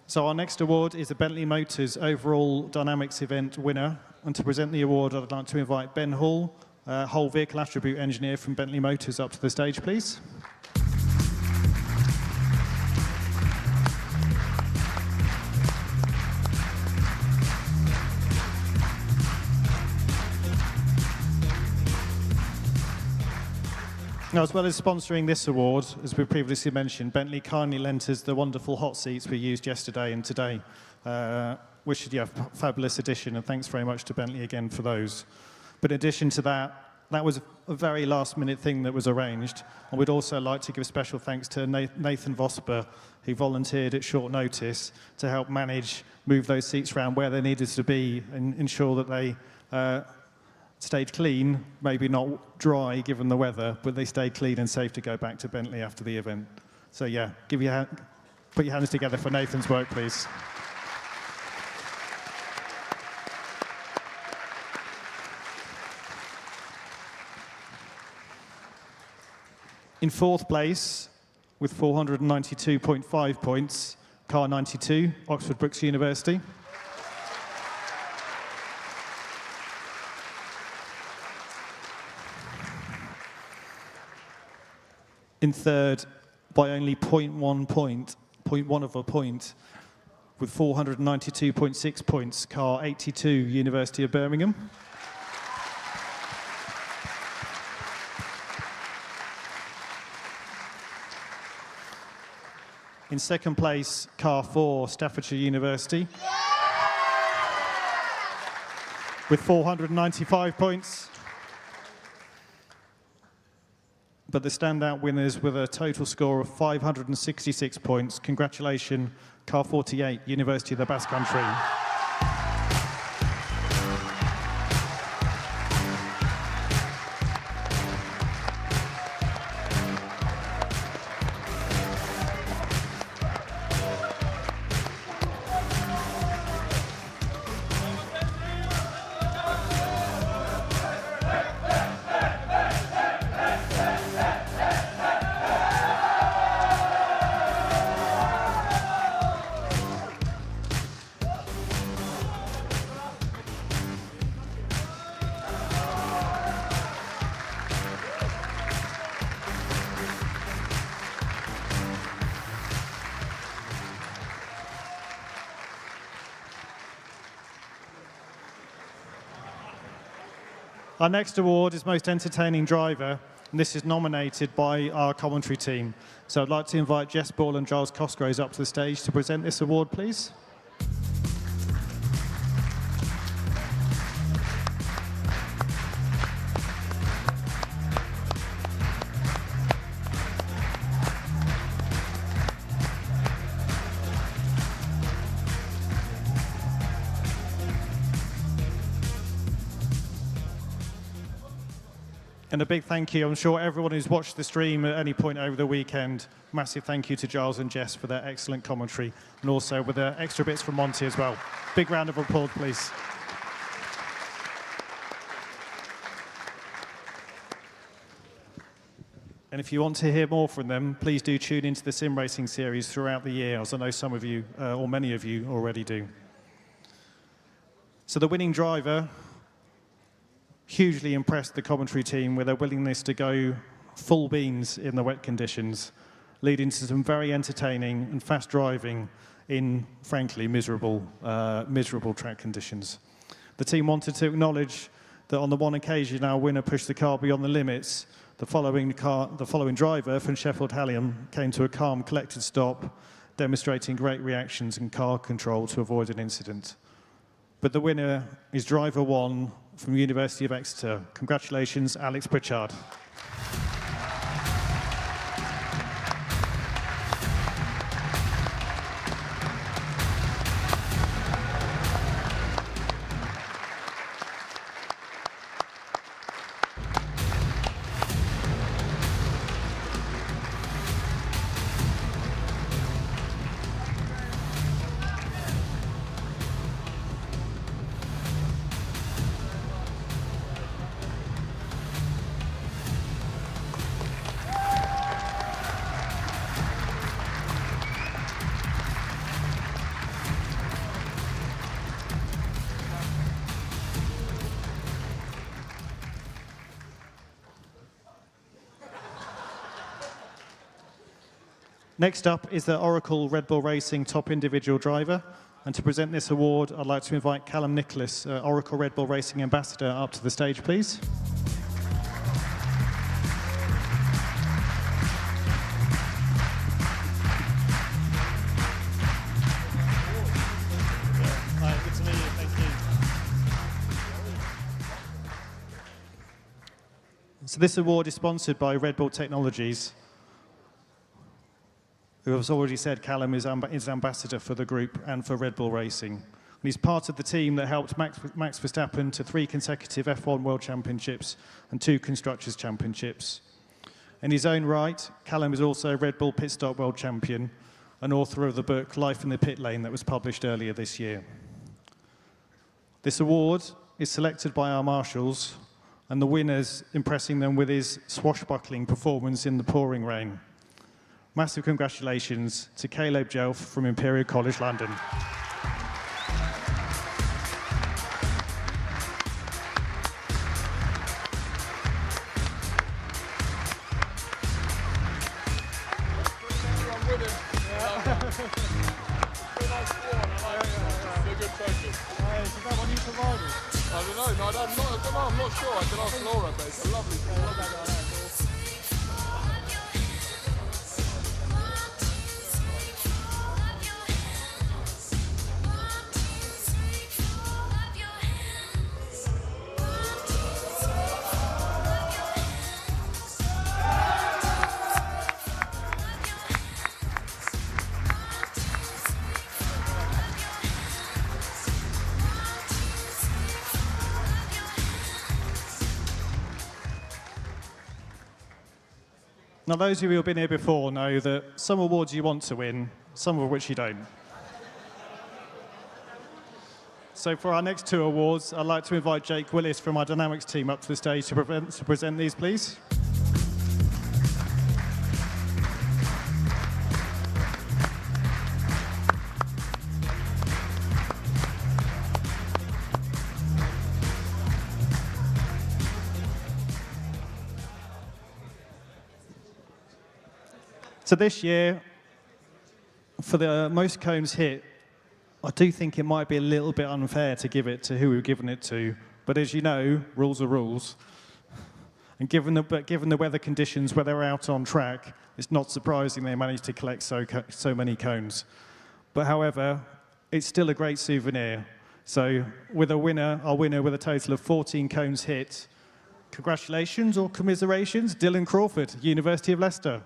So our next award is the Bentley Motors Overall Dynamics Event winner. And to present the award, I'd like to invite Ben Hall, whole vehicle attribute engineer from Bentley Motors, up to the stage, please. Now, as well as sponsoring this award, as we previously mentioned, Bentley kindly lent us the wonderful hot seats we used yesterday and today, which is a fabulous addition, and thanks very much to Bentley again for those. But in addition to that, that was a very last-minute thing that was arranged, and we'd also like to give special thanks to Nathan Vosper, who volunteered at short notice to help move those seats around where they needed to be and ensure that they stayed clean, maybe not dry given the weather, but they stayed clean and safe to go back to Bentley after the event. So yeah, put your hands together for Nathan's work, please. In fourth place, with 492.5 points, car 92, Oxford Brookes University. In third, by only 0.1 of a point, with 492.6 points, car 82, University of Birmingham. In second place, car 4, Staffordshire University, with 495 points. But the standout winners with a total score of 566 points. Congratulations, car 48, University of the Basque Country. Our next award is Most Entertaining Driver, and this is nominated by our commentary team. So I'd like to invite Jess Ball and Giles Cosgroves up to the stage to present this award, please. And a big thank you. I'm sure everyone who's watched the stream at any point over the weekend, massive thank you to Giles and Jess for their excellent commentary, and also with the extra bits from Monty as well. Big round of applause, please. And if you want to hear more from them, please do tune into the sim racing series throughout the year, as I know some of you, or many of you, already do. So the winning driver hugely impressed the commentary team with their willingness to go full beans in the wet conditions, leading to some very entertaining and fast driving in, frankly, miserable track conditions. The team wanted to acknowledge that on the one occasion our winner pushed the car beyond the limits, the following driver from Sheffield Hallam came to a calm, collected stop, demonstrating great reactions and car control to avoid an incident. But the winner is driver 1 from University of Exeter. Congratulations, Alex Pritchard. Next up is the Oracle Red Bull Racing Top Individual Driver. And to present this award, I'd like to invite Callum Nicholas, Oracle Red Bull Racing Ambassador, up to the stage, please. Hi, good to meet you. Thank you. So this award is sponsored by Red Bull Technologies, who has already said Callum is ambassador for the group and for Red Bull Racing. And he's part of the team that helped Max Verstappen to 3 consecutive F1 World Championships and 2 Constructors' Championships. In his own right, Callum is also Red Bull Pit Stop World Champion and author of the book Life in the Pit Lane that was published earlier this year. This award is selected by our marshals, and the winner's impressing them with his swashbuckling performance in the pouring rain. Massive congratulations to Caleb Jelf from Imperial College London. I'm not sure. I can ask Laura, but it's a lovely thing. Now, those of you who have been here before know that some awards you want to win, some of which you don't. So for our next 2 awards, I'd like to invite Jake Willis from our Dynamics team up to the stage to present these, please. So this year, for the most cones hit, I do think it might be a little bit unfair to give it to who we've given it to But as you know, rules are rules. And given the weather conditions where they're out on track, it's not surprising they managed to collect so many cones. But however, it's still a great souvenir. So with our winner with a total of 14 cones hit, congratulations or commiserations, Dylan Crawford, University of Leicester.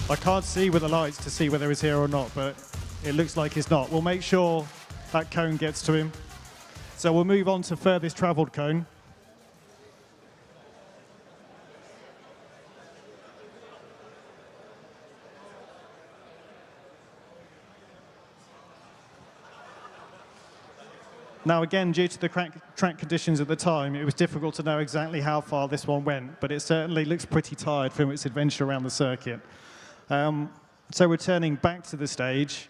I can't see with the lights to see whether he's here or not, but it looks like he's not. We'll make sure that cone gets to him. So we'll move on to furthest travelled cone. Now again, due to the track conditions at the time, it was difficult to know exactly how far this one went, but it certainly looks pretty tired from its adventure around the circuit. So returning back to the stage,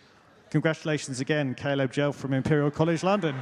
congratulations again, Caleb Gell from Imperial College London.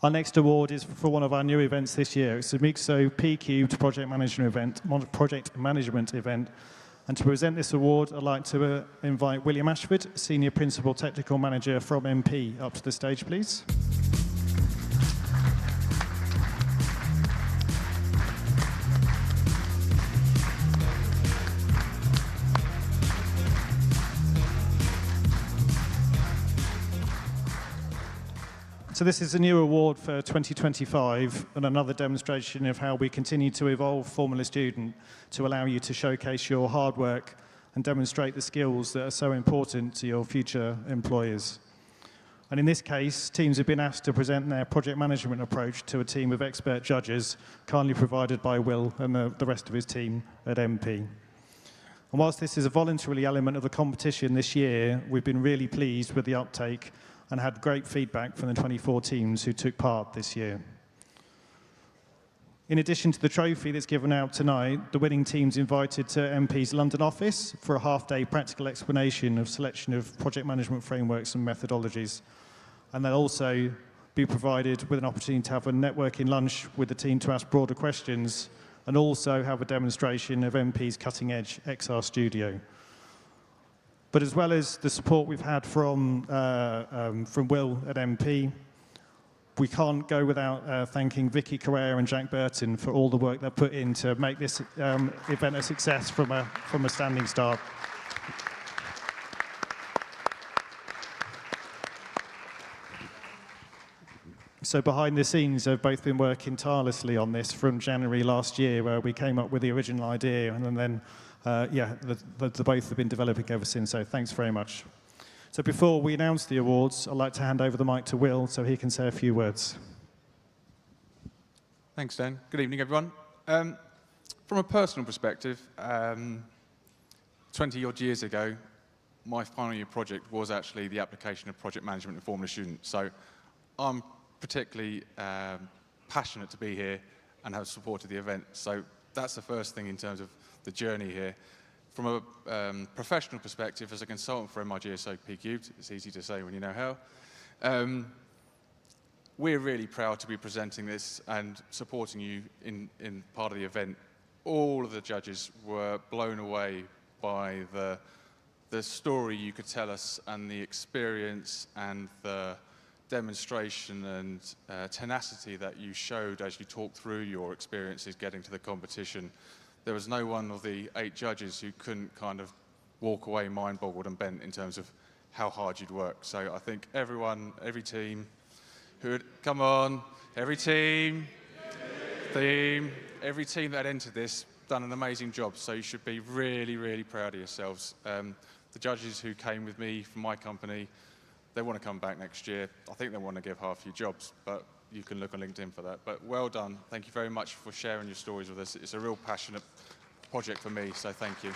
Our next award is for one of our new events this year. It's the Mixo P-Cubed Project Management event. And to present this award, I'd like to invite William Ashford, Senior Principal Technical Manager from MP, up to the stage, please. So this is a new award for 2025 and another demonstration of how we continue to evolve Formula Student to allow you to showcase your hard work and demonstrate the skills that are so important to your future employers. And in this case, teams have been asked to present their project management approach to a team of expert judges, kindly provided by Will and the rest of his team at MP. And whilst this is a voluntary element of the competition this year, we've been really pleased with the uptake and had great feedback from the 24 teams who took part this year. In addition to the trophy that's given out tonight, the winning team's invited to MP's London office for a half-day practical explanation of selection of project management frameworks and methodologies. And they'll also be provided with an opportunity to have a networking lunch with the team to ask broader questions and also have a demonstration of MP's cutting-edge XR studio. But as well as the support we've had from Will at MP, we can't go without thanking Vicky Correa and Jack Burton for all the work they've put in to make this event a success from a standing start. So behind the scenes, they've both been working tirelessly on this from January last year, where we came up with the original idea, and then the both have been developing ever since, so thanks very much. So before we announce the awards, I'd like to hand over the mic to Will so he can say a few words. Thanks, Dan. Good evening, everyone. From a personal perspective, 20-odd years ago, my final year project was actually the application of project management in Formula Student, so I'm particularly passionate to be here and have supported the event, so that's the first thing in terms of the journey here. From a professional perspective, as a consultant for MRGSO P-Cubed, it's easy to say when you know how, we're really proud to be presenting this and supporting you in part of the event. All of the judges were blown away by the story you could tell us and the experience and the demonstration and tenacity that you showed as you talked through your experiences getting to the competition. There was no one of the 8 judges who couldn't kind of walk away mind-boggled and bent in terms of how hard you'd worked. So I think everyone, every team, every team, Every team that entered this done an amazing job, so you should be really, really proud of yourselves. The judges who came with me from my company, they want to come back next year. I think they want to give half your jobs, but you can look on LinkedIn for that. But well done. Thank you very much for sharing your stories with us. It's a real passionate project for me, so thank you.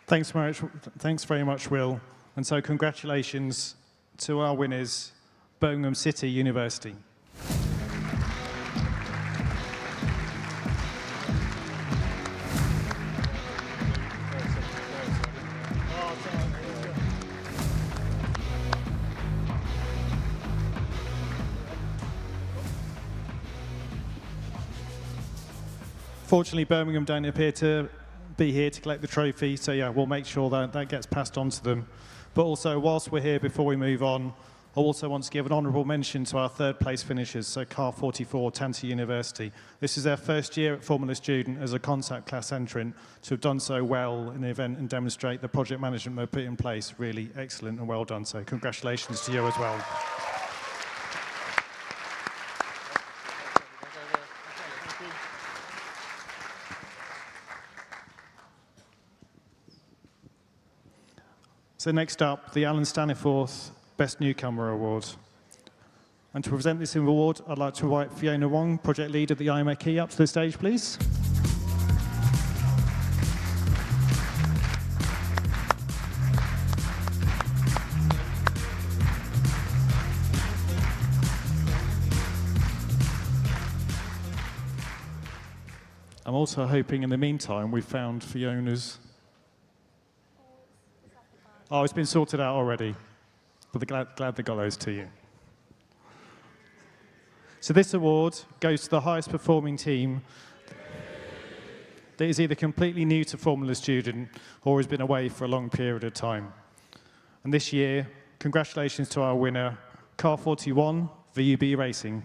Thanks very much, Will. And so congratulations to our winners, Birmingham City University. Fortunately, Birmingham don't appear to be here to collect the trophy, so yeah, we'll make sure that that gets passed on to them. But also, whilst we're here, before we move on, I also want to give an honourable mention to our third place finishers, so Car 44, Tanta University. This is their first year at Formula Student as a concept class entrant to have done so well in the event and demonstrate the project management they put in place. Really excellent and well done, so congratulations to you as well. So next up, the Alan Staniforth Best Newcomer Award. And to present this award, I'd like to invite Fiona Wong, Project Lead at the IMAKE, up to the stage, please. I'm also hoping in the meantime we've found Fiona's... Oh, it's been sorted out already, but glad they got those to you. So this award goes to the highest performing team that is either completely new to Formula Student or has been away for a long period of time. And this year, congratulations to our winner, Car 41, VUB Racing.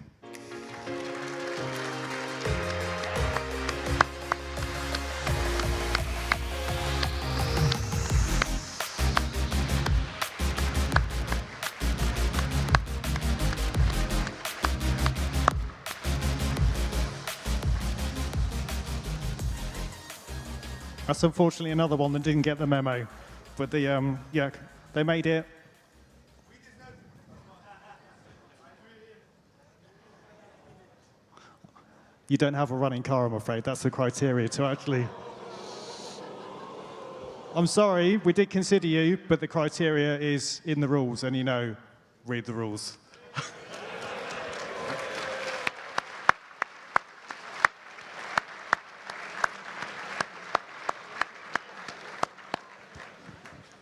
That's unfortunately another one that didn't get the memo, but yeah, they made it. You don't have a running car, I'm afraid. That's the criteria to actually... I'm sorry, we did consider you, but the criteria is in the rules, and you know, read the rules.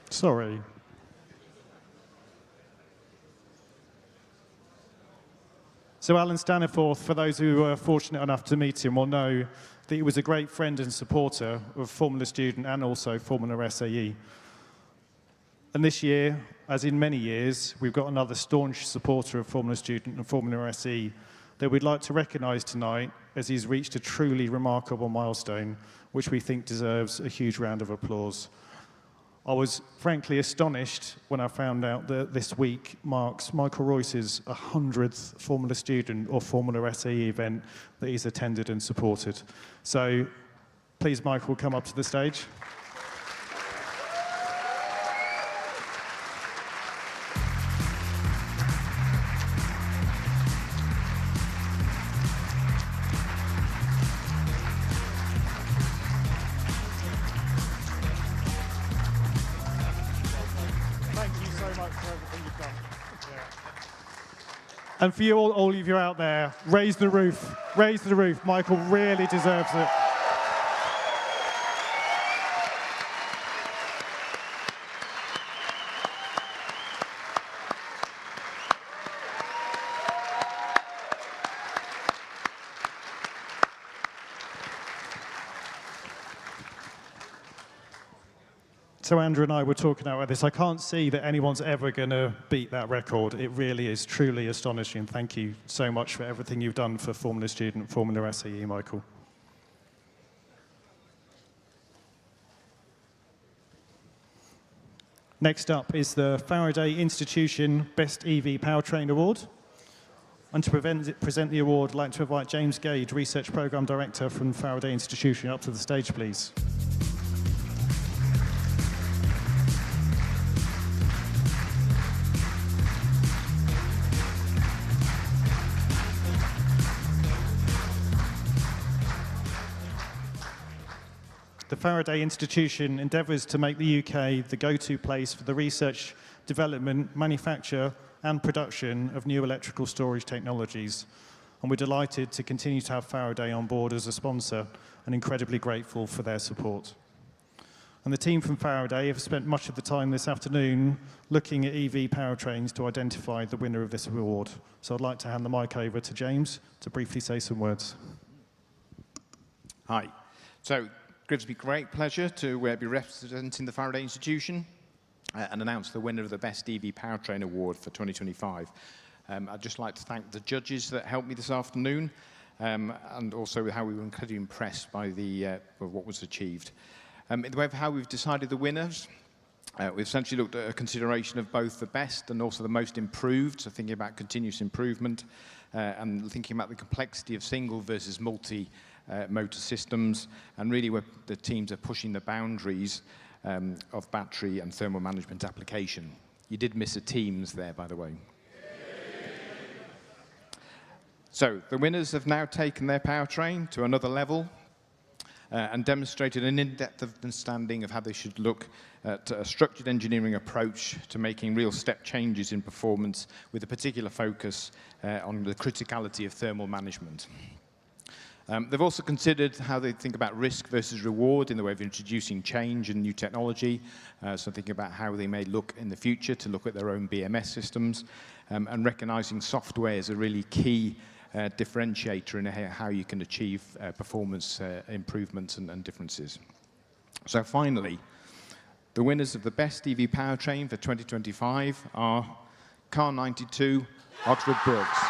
Sorry. So Alan Staniforth, for those who were fortunate enough to meet him, will know that he was a great friend and supporter of Formula Student and also Formula SAE. And this year, as in many years, we've got another staunch supporter of Formula Student and Formula SAE that we'd like to recognise tonight as he's reached a truly remarkable milestone, which we think deserves a huge round of applause. I was frankly astonished when I found out that this week marks Michael Royce's 100th Formula Student or Formula SAE event that he's attended and supported. So please, Michael, come up to the stage. And for you, all of you out there, raise the roof. Raise the roof. Michael really deserves it. So Andrew and I were talking about this. I can't see that anyone's ever going to beat that record. It really is truly astonishing. Thank you so much for everything you've done for Formula Student, Formula SAE, Michael. Next up is the Faraday Institution Best EV Powertrain Award. And to present the award, I'd like to invite James Gage, Research Programme Director from Faraday Institution, up to the stage, please. The Faraday Institution endeavours to make the UK the go-to place for the research, development, manufacture and production of new electrical storage technologies. And we're delighted to continue to have Faraday on board as a sponsor and incredibly grateful for their support. And the team from Faraday have spent much of the time this afternoon looking at EV powertrains to identify the winner of this award. So I'd like to hand the mic over to James to briefly say some words. Hi. So, gives me great pleasure to be representing the Faraday Institution and announce the winner of the Best EV Powertrain Award for 2025. I'd just like to thank the judges that helped me this afternoon and also how we were incredibly impressed by what was achieved. In the way of how we've decided the winners, we've essentially looked at a consideration of both the best and also the most improved, so thinking about continuous improvement and thinking about the complexity of single versus multi motor systems, and really where the teams are pushing the boundaries of battery and thermal management application. You did miss a Teams there, by the way. So the winners have now taken their powertrain to another level and demonstrated an in-depth understanding of how they should look at a structured engineering approach to making real step changes in performance with a particular focus on the criticality of thermal management. They've also considered how they think about risk versus reward in the way of introducing change and new technology, so thinking about how they may look in the future to look at their own BMS systems, and recognizing software as a really key differentiator in how you can achieve performance improvements and differences. So finally, the winners of the Best EV Powertrain for 2025 are Car 92, Oxford Brooks.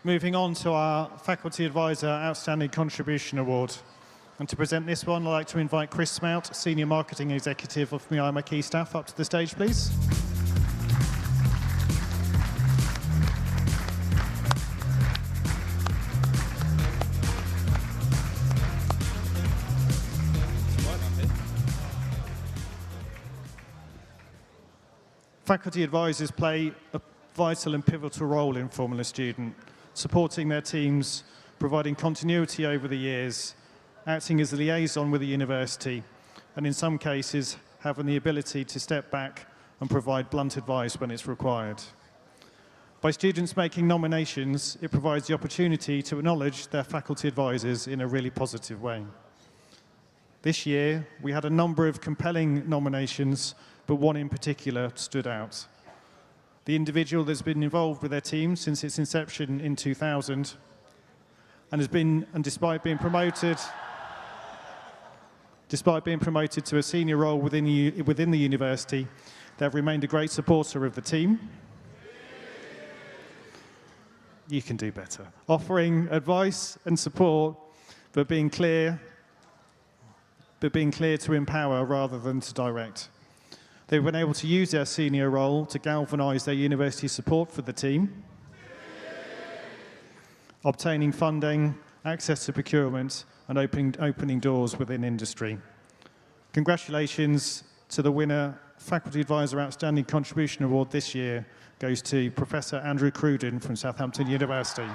Moving on to our Faculty Advisor Outstanding Contribution Award. And to present this one, I'd like to invite Chris Smout, Senior Marketing Executive of Miama Key Staff, up to the stage, please. Faculty advisors play a vital and pivotal role in Formula Student, supporting their teams, providing continuity over the years, acting as a liaison with the university, and in some cases, having the ability to step back and provide blunt advice when it's required. By students making nominations, it provides the opportunity to acknowledge their faculty advisors in a really positive way. This year, we had a number of compelling nominations, but one in particular stood out. The individual that's been involved with their team since its inception in 2000 and despite being promoted to a senior role within the university, they've remained a great supporter of the team. You can do better. Offering advice and support, but being clear to empower rather than to direct. They've been able to use their senior role to galvanise their university support for the team. obtaining funding, access to procurement, and opening doors within industry. Congratulations to the winner. Faculty Advisor Outstanding Contribution Award this year goes to Professor Andrew Cruden from Southampton University.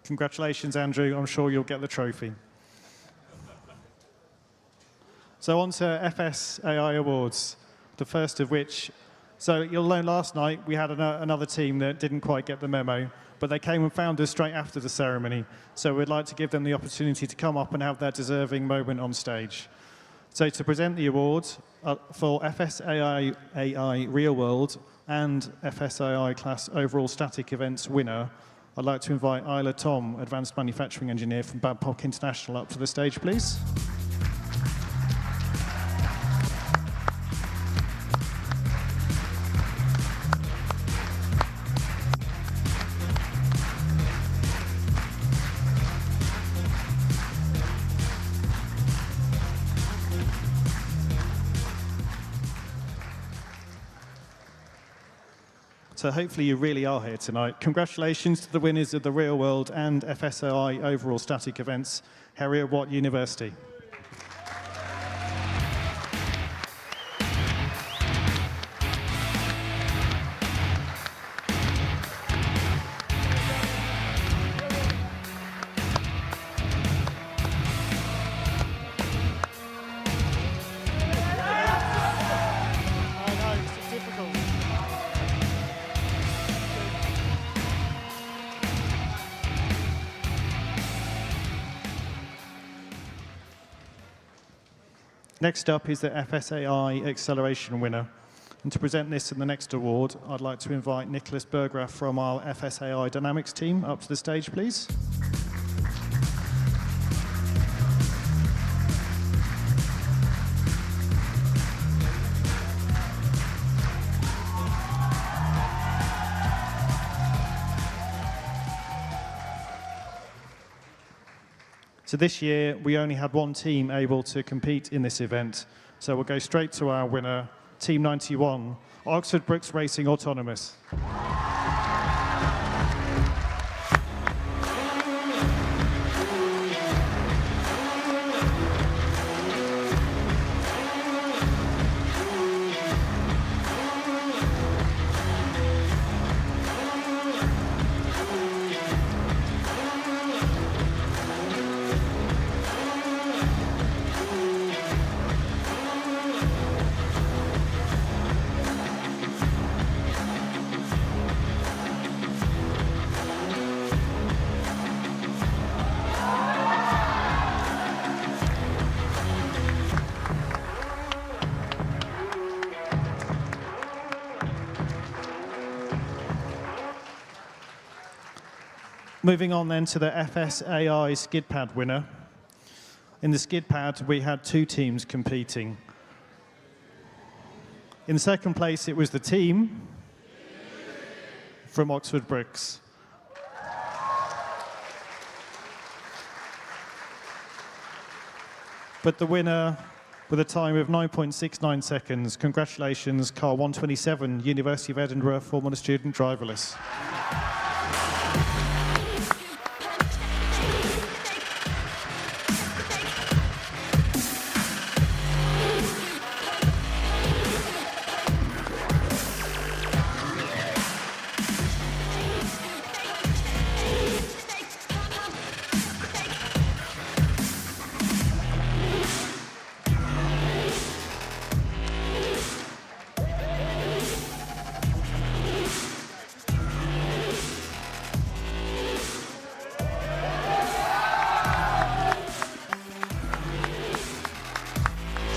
Congratulations, Andrew. I'm sure you'll get the trophy. So on to FSAI Awards, the first of which, so you'll know last night we had another team that didn't quite get the memo, but they came and found us straight after the ceremony. So we'd like to give them the opportunity to come up and have their deserving moment on stage. So to present the awards for FSAI Real World and FSAI Class Overall Static Events winner, I'd like to invite Isla Tom, Advanced Manufacturing Engineer from Babcock International, up to the stage, please. So hopefully you really are here tonight. Congratulations to the winners of the Real World and FSAI Overall Static Events, Heriot-Watt University. Next up is the FSAI Acceleration winner. And to present this and the next award, I'd like to invite Nicholas Bergraff from our FSAI Dynamics team up to the stage, please. So this year, we only had one team able to compete in this event. So we'll go straight to our winner, Team 91, Oxford Brookes Racing Autonomous. Moving on then to the FSAI skid pad winner. In the skid pad, we had two teams competing. In second place, it was the team from Oxford Brookes. But the winner, with a time of 9.69 seconds, congratulations, car 127, University of Edinburgh, Formula Student driverless.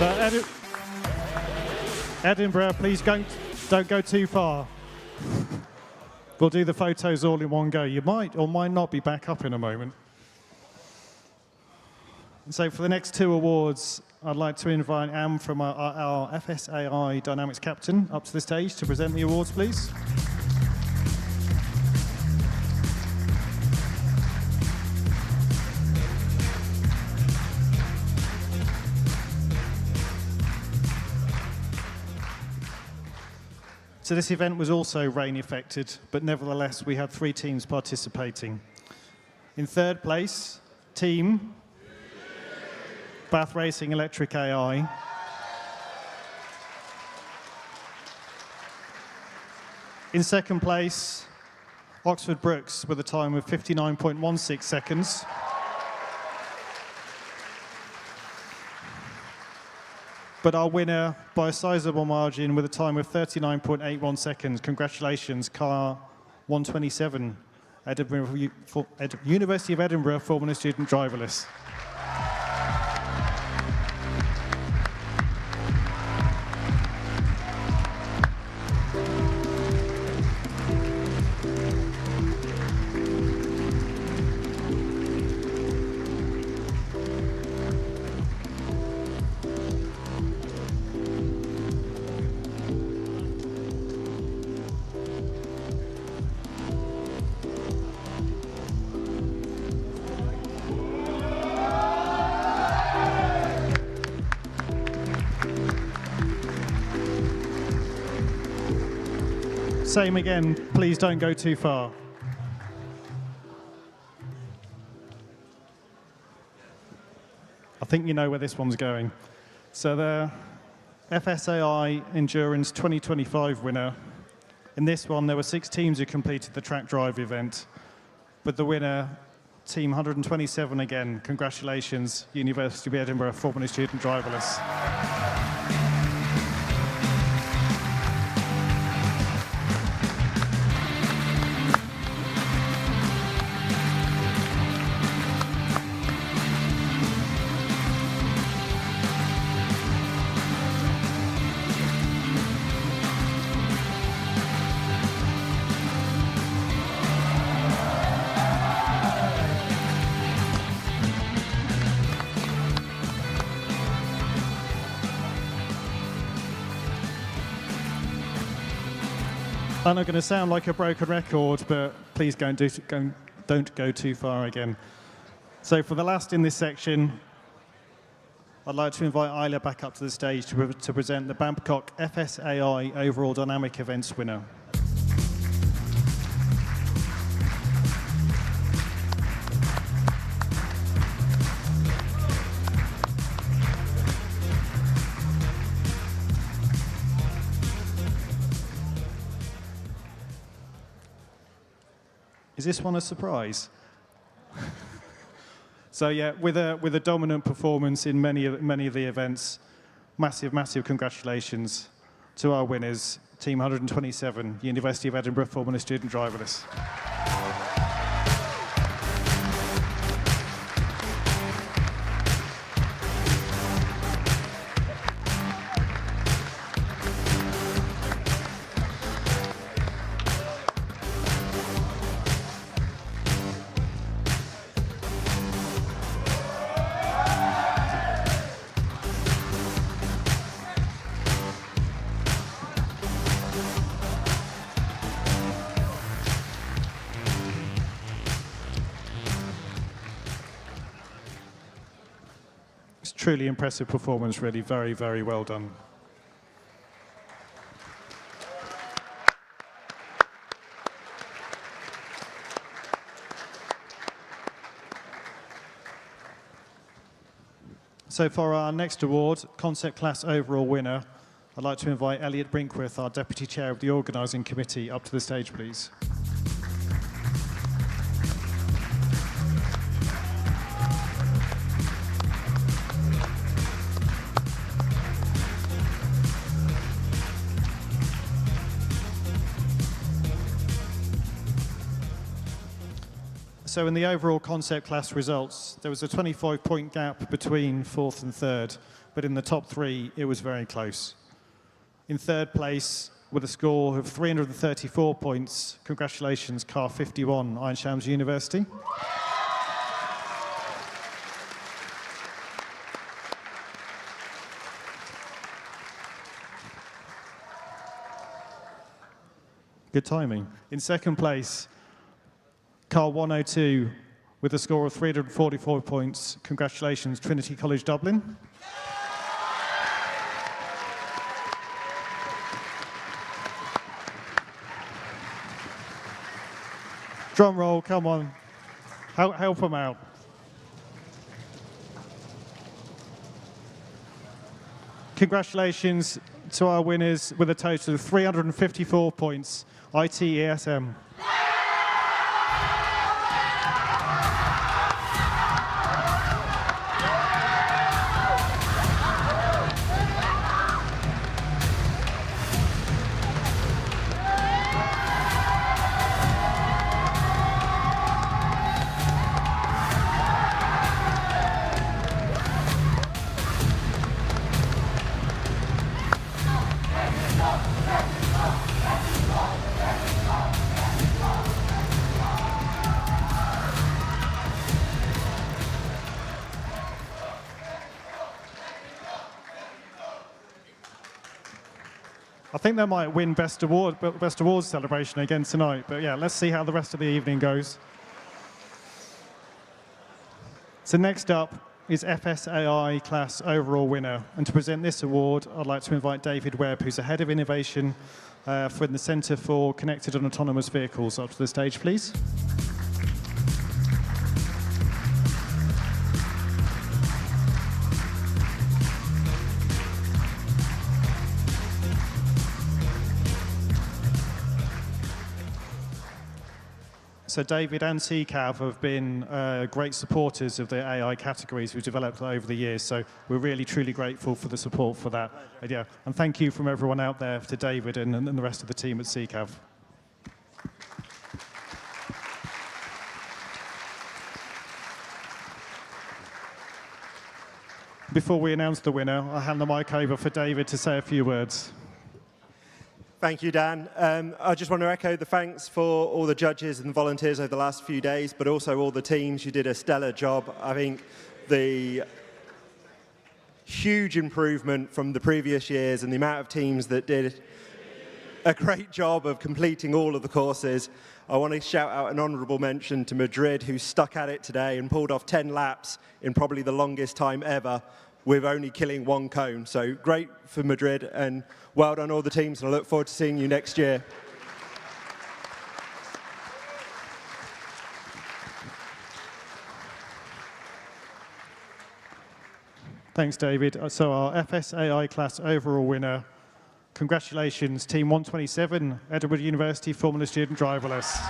So Edinburgh, please don't go too far. We'll do the photos all in one go. You might or might not be back up in a moment. So for the next 2 awards, I'd like to invite Anne from our FSAI Dynamics captain up to the stage to present the awards, please. So this event was also rain affected, but nevertheless we had 3 teams participating. In 3rd place, team Bath Racing Electric AI. In 2nd place, Oxford Brookes with a time of 59.16 seconds. But our winner, by a sizable margin, with a time of 39.81 seconds. Congratulations, car 127, University of Edinburgh, Formula Student Driverless. Same again, please don't go too far. I think you know where this one's going. So the FSAI Endurance 2025 winner. In this one, there were 6 teams who completed the track drive event, but the winner, team 127 again. Congratulations, University of Edinburgh, Formula Student Driverless. I'm not going to sound like a broken record, but please don't go too far again. So for the last in this section, I'd like to invite Isla back up to the stage to present the Babcock FSAI Overall Dynamic Events winner. Is this one a surprise? So yeah, with a dominant performance in many of the events, massive congratulations to our winners, Team 127, University of Edinburgh Formula Student Driverless. Truly impressive performance, really. Very well done. So for our next award, Concept Class Overall winner, I'd like to invite Elliot Brinkworth, our Deputy Chair of the Organising Committee, up to the stage, please. So in the overall concept class results, there was a 25-point gap between fourth and third, but in the top three, it was very close. In third place, with a score of 334 points, congratulations, Car 51, Ayn University. Good timing. In second place, Car 102 with a score of 344 points. Congratulations, Trinity College Dublin. Drum roll, come on. Help them out. Congratulations to our winners with a total of 354 points. ITESM. I think they might win Best Awards celebration again tonight. But yeah, let's see how the rest of the evening goes. So next up is FSAI class overall winner. And to present this award, I'd like to invite David Webb, who's the Head of Innovation for the Centre for Connected and Autonomous Vehicles, up to the stage, please. So David and CCAV have been great supporters of the AI categories we've developed over the years. So we're really, truly grateful for the support for that. And thank you from everyone out there to David and the rest of the team at CCAV. Before we announce the winner, I'll hand the mic over for David to say a few words. Thank you, Dan. I just want to echo the thanks for all the judges and volunteers over the last few days, but also all the teams. You did a stellar job. I think the huge improvement from the previous years and the amount of teams that did a great job of completing all of the courses. I want to shout out an honourable mention to Madrid, who stuck at it today and pulled off 10 laps in probably the longest time ever, with only killing one cone. So great for Madrid, and well done all the teams, and I look forward to seeing you next year. Thanks, David. So our FSAI class overall winner, congratulations, Team 127, Edinburgh University Formula Student Driverless.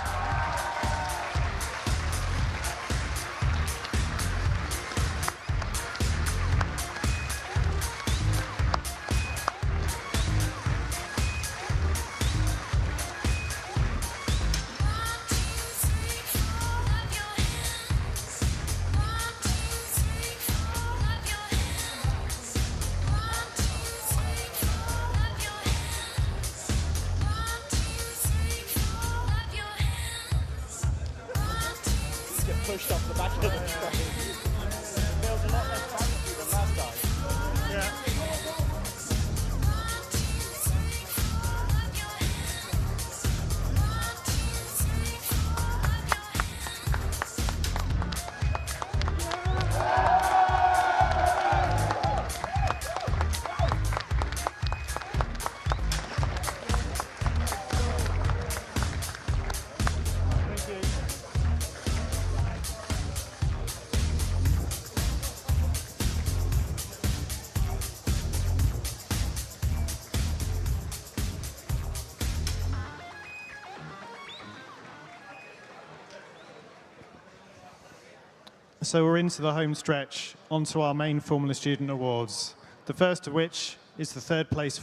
Pushed off the back of the train. Feels a lot less fancy than last time. Yeah. So we're into the home stretch, onto our main Formula Student Awards. The first of which is the third place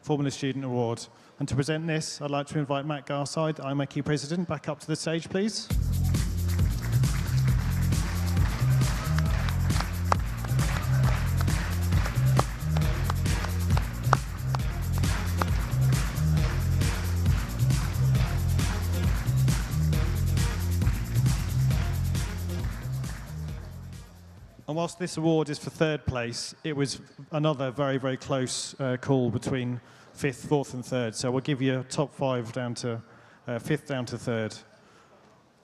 Formula Student Award. And to present this, I'd like to invite Matt Garside, the IMACI President, back up to the stage, please. And whilst this award is for third place, it was another very, very close call between fifth, fourth and third. So we'll give you top 5 down to fifth down to third.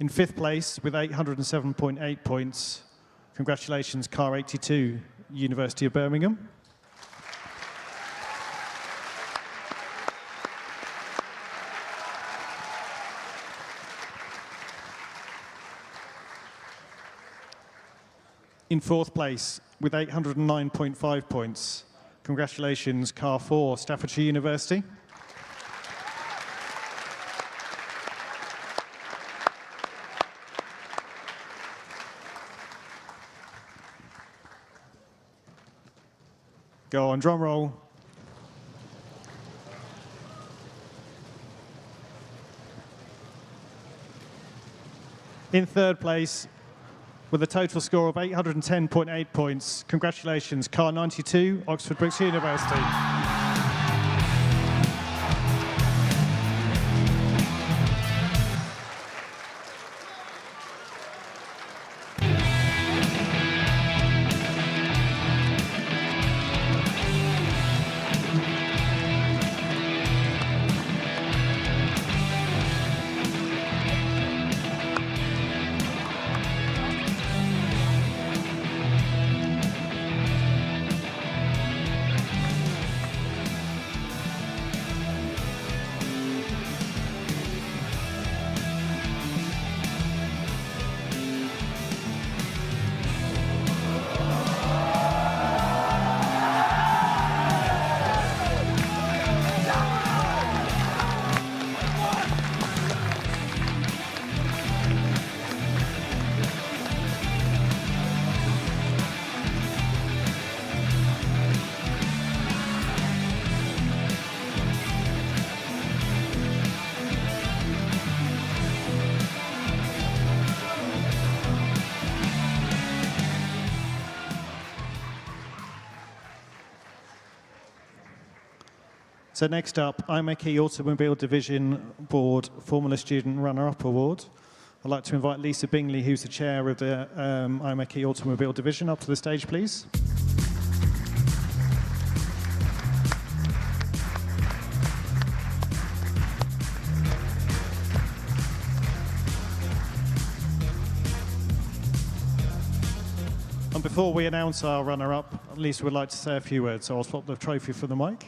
In fifth place with 807.8 points, congratulations, Car 82, University of Birmingham. In fourth place with 809.5 points, congratulations, Car 4, Staffordshire University. Go on, drum roll. In third place, with a total score of 810.8 points, congratulations, Car 92, Oxford Brookes University. So next up, IMechE Automobile Division Board Formula Student Runner-Up Award. I'd like to invite Lisa Bingley, who's the chair of the IMechE Automobile Division, up to the stage, please. And before we announce our runner-up, Lisa would like to say a few words, so I'll swap the trophy for the mic.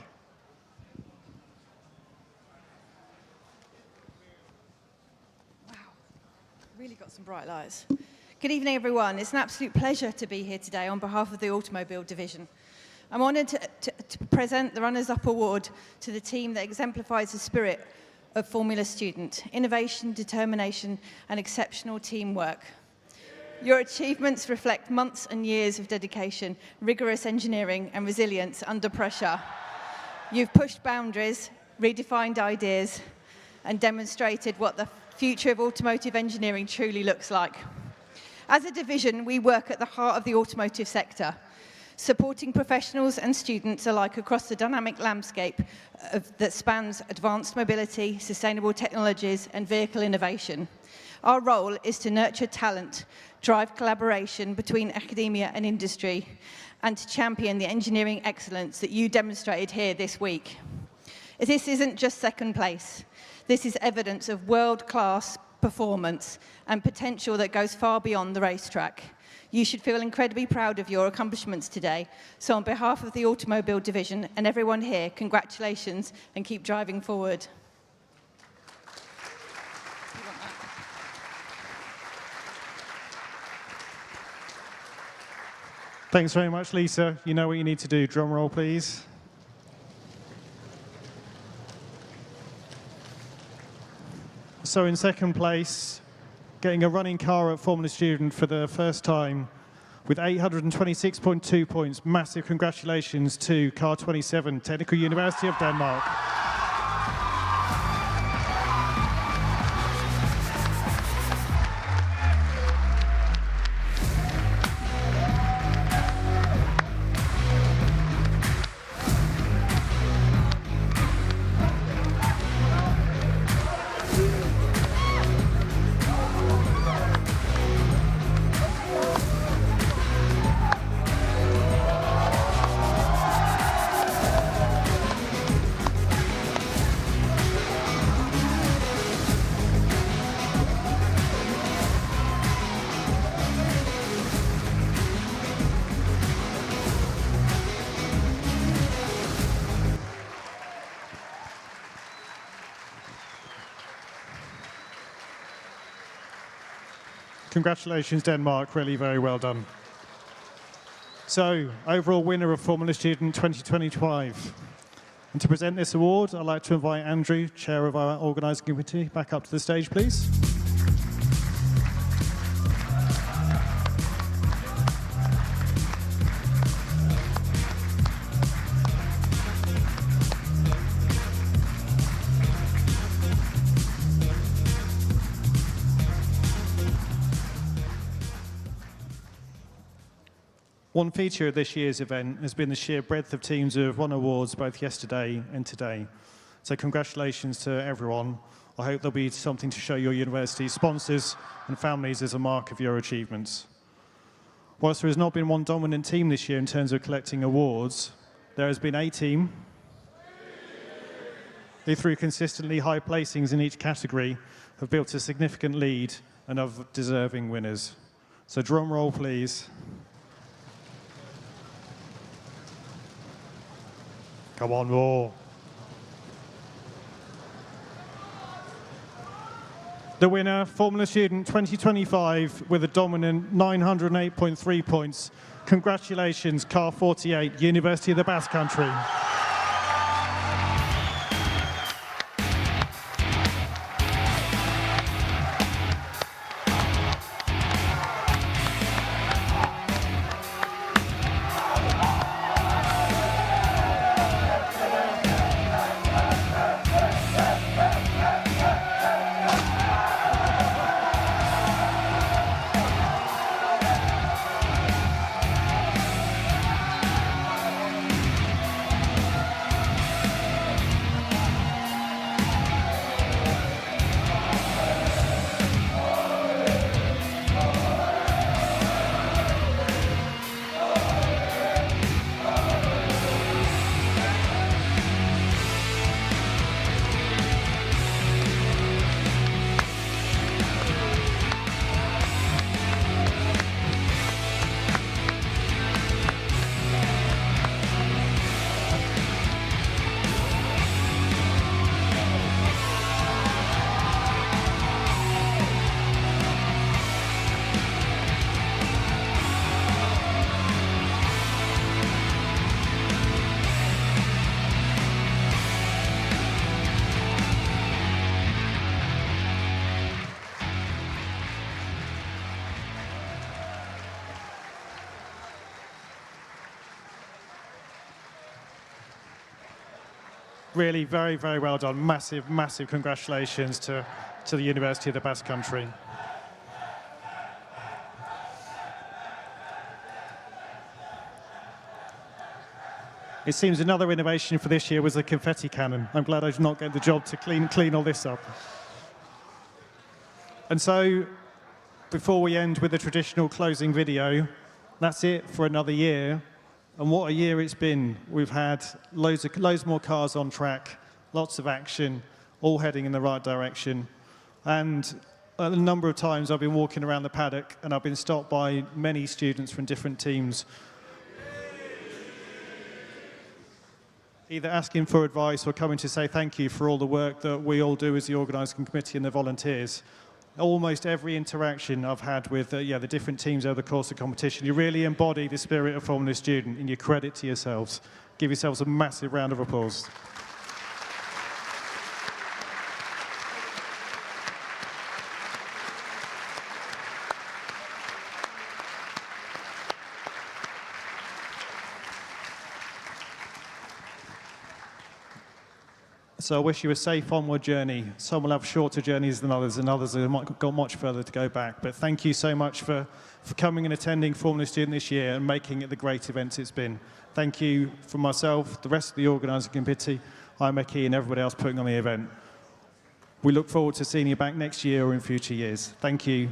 Really got some bright lights. Good evening, everyone. It's an absolute pleasure to be here today on behalf of the Automobile Division. I'm honoured to present the Runners-Up Award to the team that exemplifies the spirit of Formula Student: innovation, determination, and exceptional teamwork. Your achievements reflect months and years of dedication, rigorous engineering, and resilience under pressure. You've pushed boundaries, redefined ideas, and demonstrated what the future of automotive engineering truly looks like. As a division, we work at the heart of the automotive sector, supporting professionals and students alike across the dynamic landscape that spans advanced mobility, sustainable technologies, and vehicle innovation. Our role is to nurture talent, drive collaboration between academia and industry, and to champion the engineering excellence that you demonstrated here this week. This isn't just second place. This is evidence of world-class performance and potential that goes far beyond the racetrack. You should feel incredibly proud of your accomplishments today. So on behalf of the Automobile Division and everyone here, congratulations and keep driving forward. Thanks very much, Lisa. You know what you need to do. Drum roll, please. So in second place, getting a running car at Formula Student for the first time with 826.2 points. Massive congratulations to Car 27, Technical University of Denmark. Congratulations, Denmark. Really very well done. So, overall winner of Formula Student 2025. And to present this award, I'd like to invite Andrew, chair of our organising committee, back up to the stage, please. One feature of this year's event has been the sheer breadth of teams who have won awards both yesterday and today. So congratulations to everyone. I hope there'll be something to show your university sponsors and families as a mark of your achievements. Whilst there has not been one dominant team this year in terms of collecting awards, there has been a team who, through consistently high placings in each category, have built a significant lead and are deserving winners. So drum roll, please. Come on, more. The winner, Formula Student 2025, with a dominant 908.3 points. Congratulations, Car 48, University of the Basque Country. Really very, very well done. Massive, massive congratulations to the University of the Basque Country. It seems another innovation for this year was the confetti cannon. I'm glad I did not get the job to clean all this up. And so, before we end with the traditional closing video, that's it for another year. And what a year it's been. We've had loads more cars on track, lots of action, all heading in the right direction. And a number of times I've been walking around the paddock and I've been stopped by many students from different teams, either asking for advice or coming to say thank you for all the work that we all do as the organising committee and the volunteers. Almost every interaction I've had with the different teams over the course of the competition, you really embody the spirit of Formula Student, and you credit to yourselves. Give yourselves a massive round of applause. So I wish you a safe onward journey. Some will have shorter journeys than others, and others have got much further to go back. But thank you so much for coming and attending Formula Student this year and making it the great event it's been. Thank you from myself, the rest of the organising committee, IMECI, and everybody else putting on the event. We look forward to seeing you back next year or in future years. Thank you.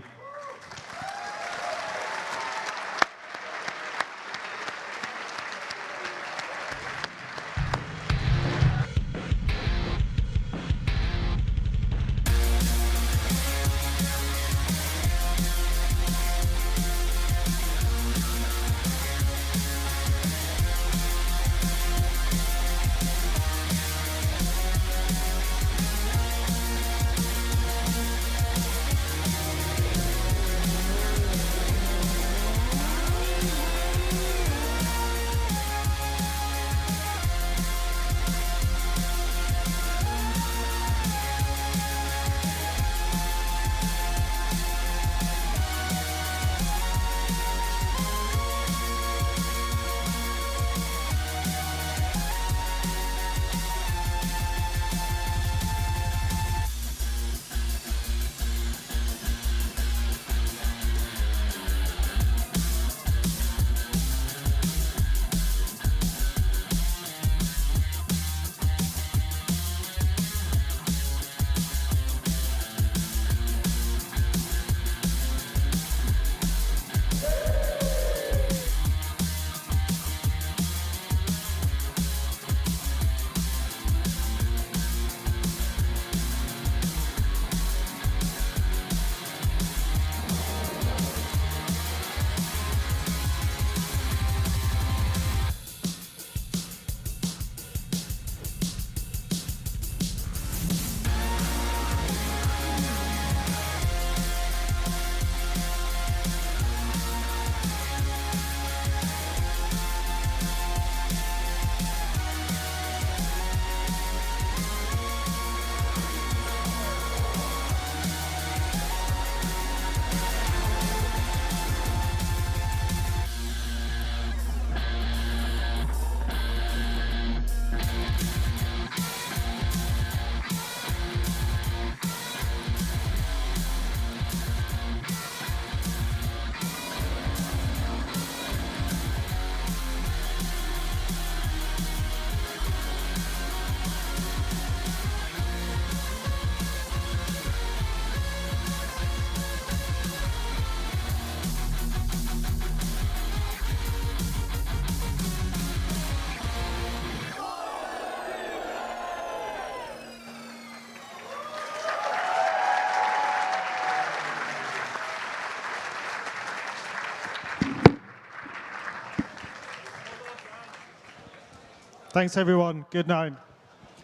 Thanks, everyone. Good night.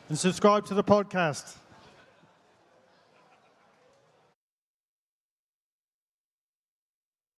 And subscribe to the podcast.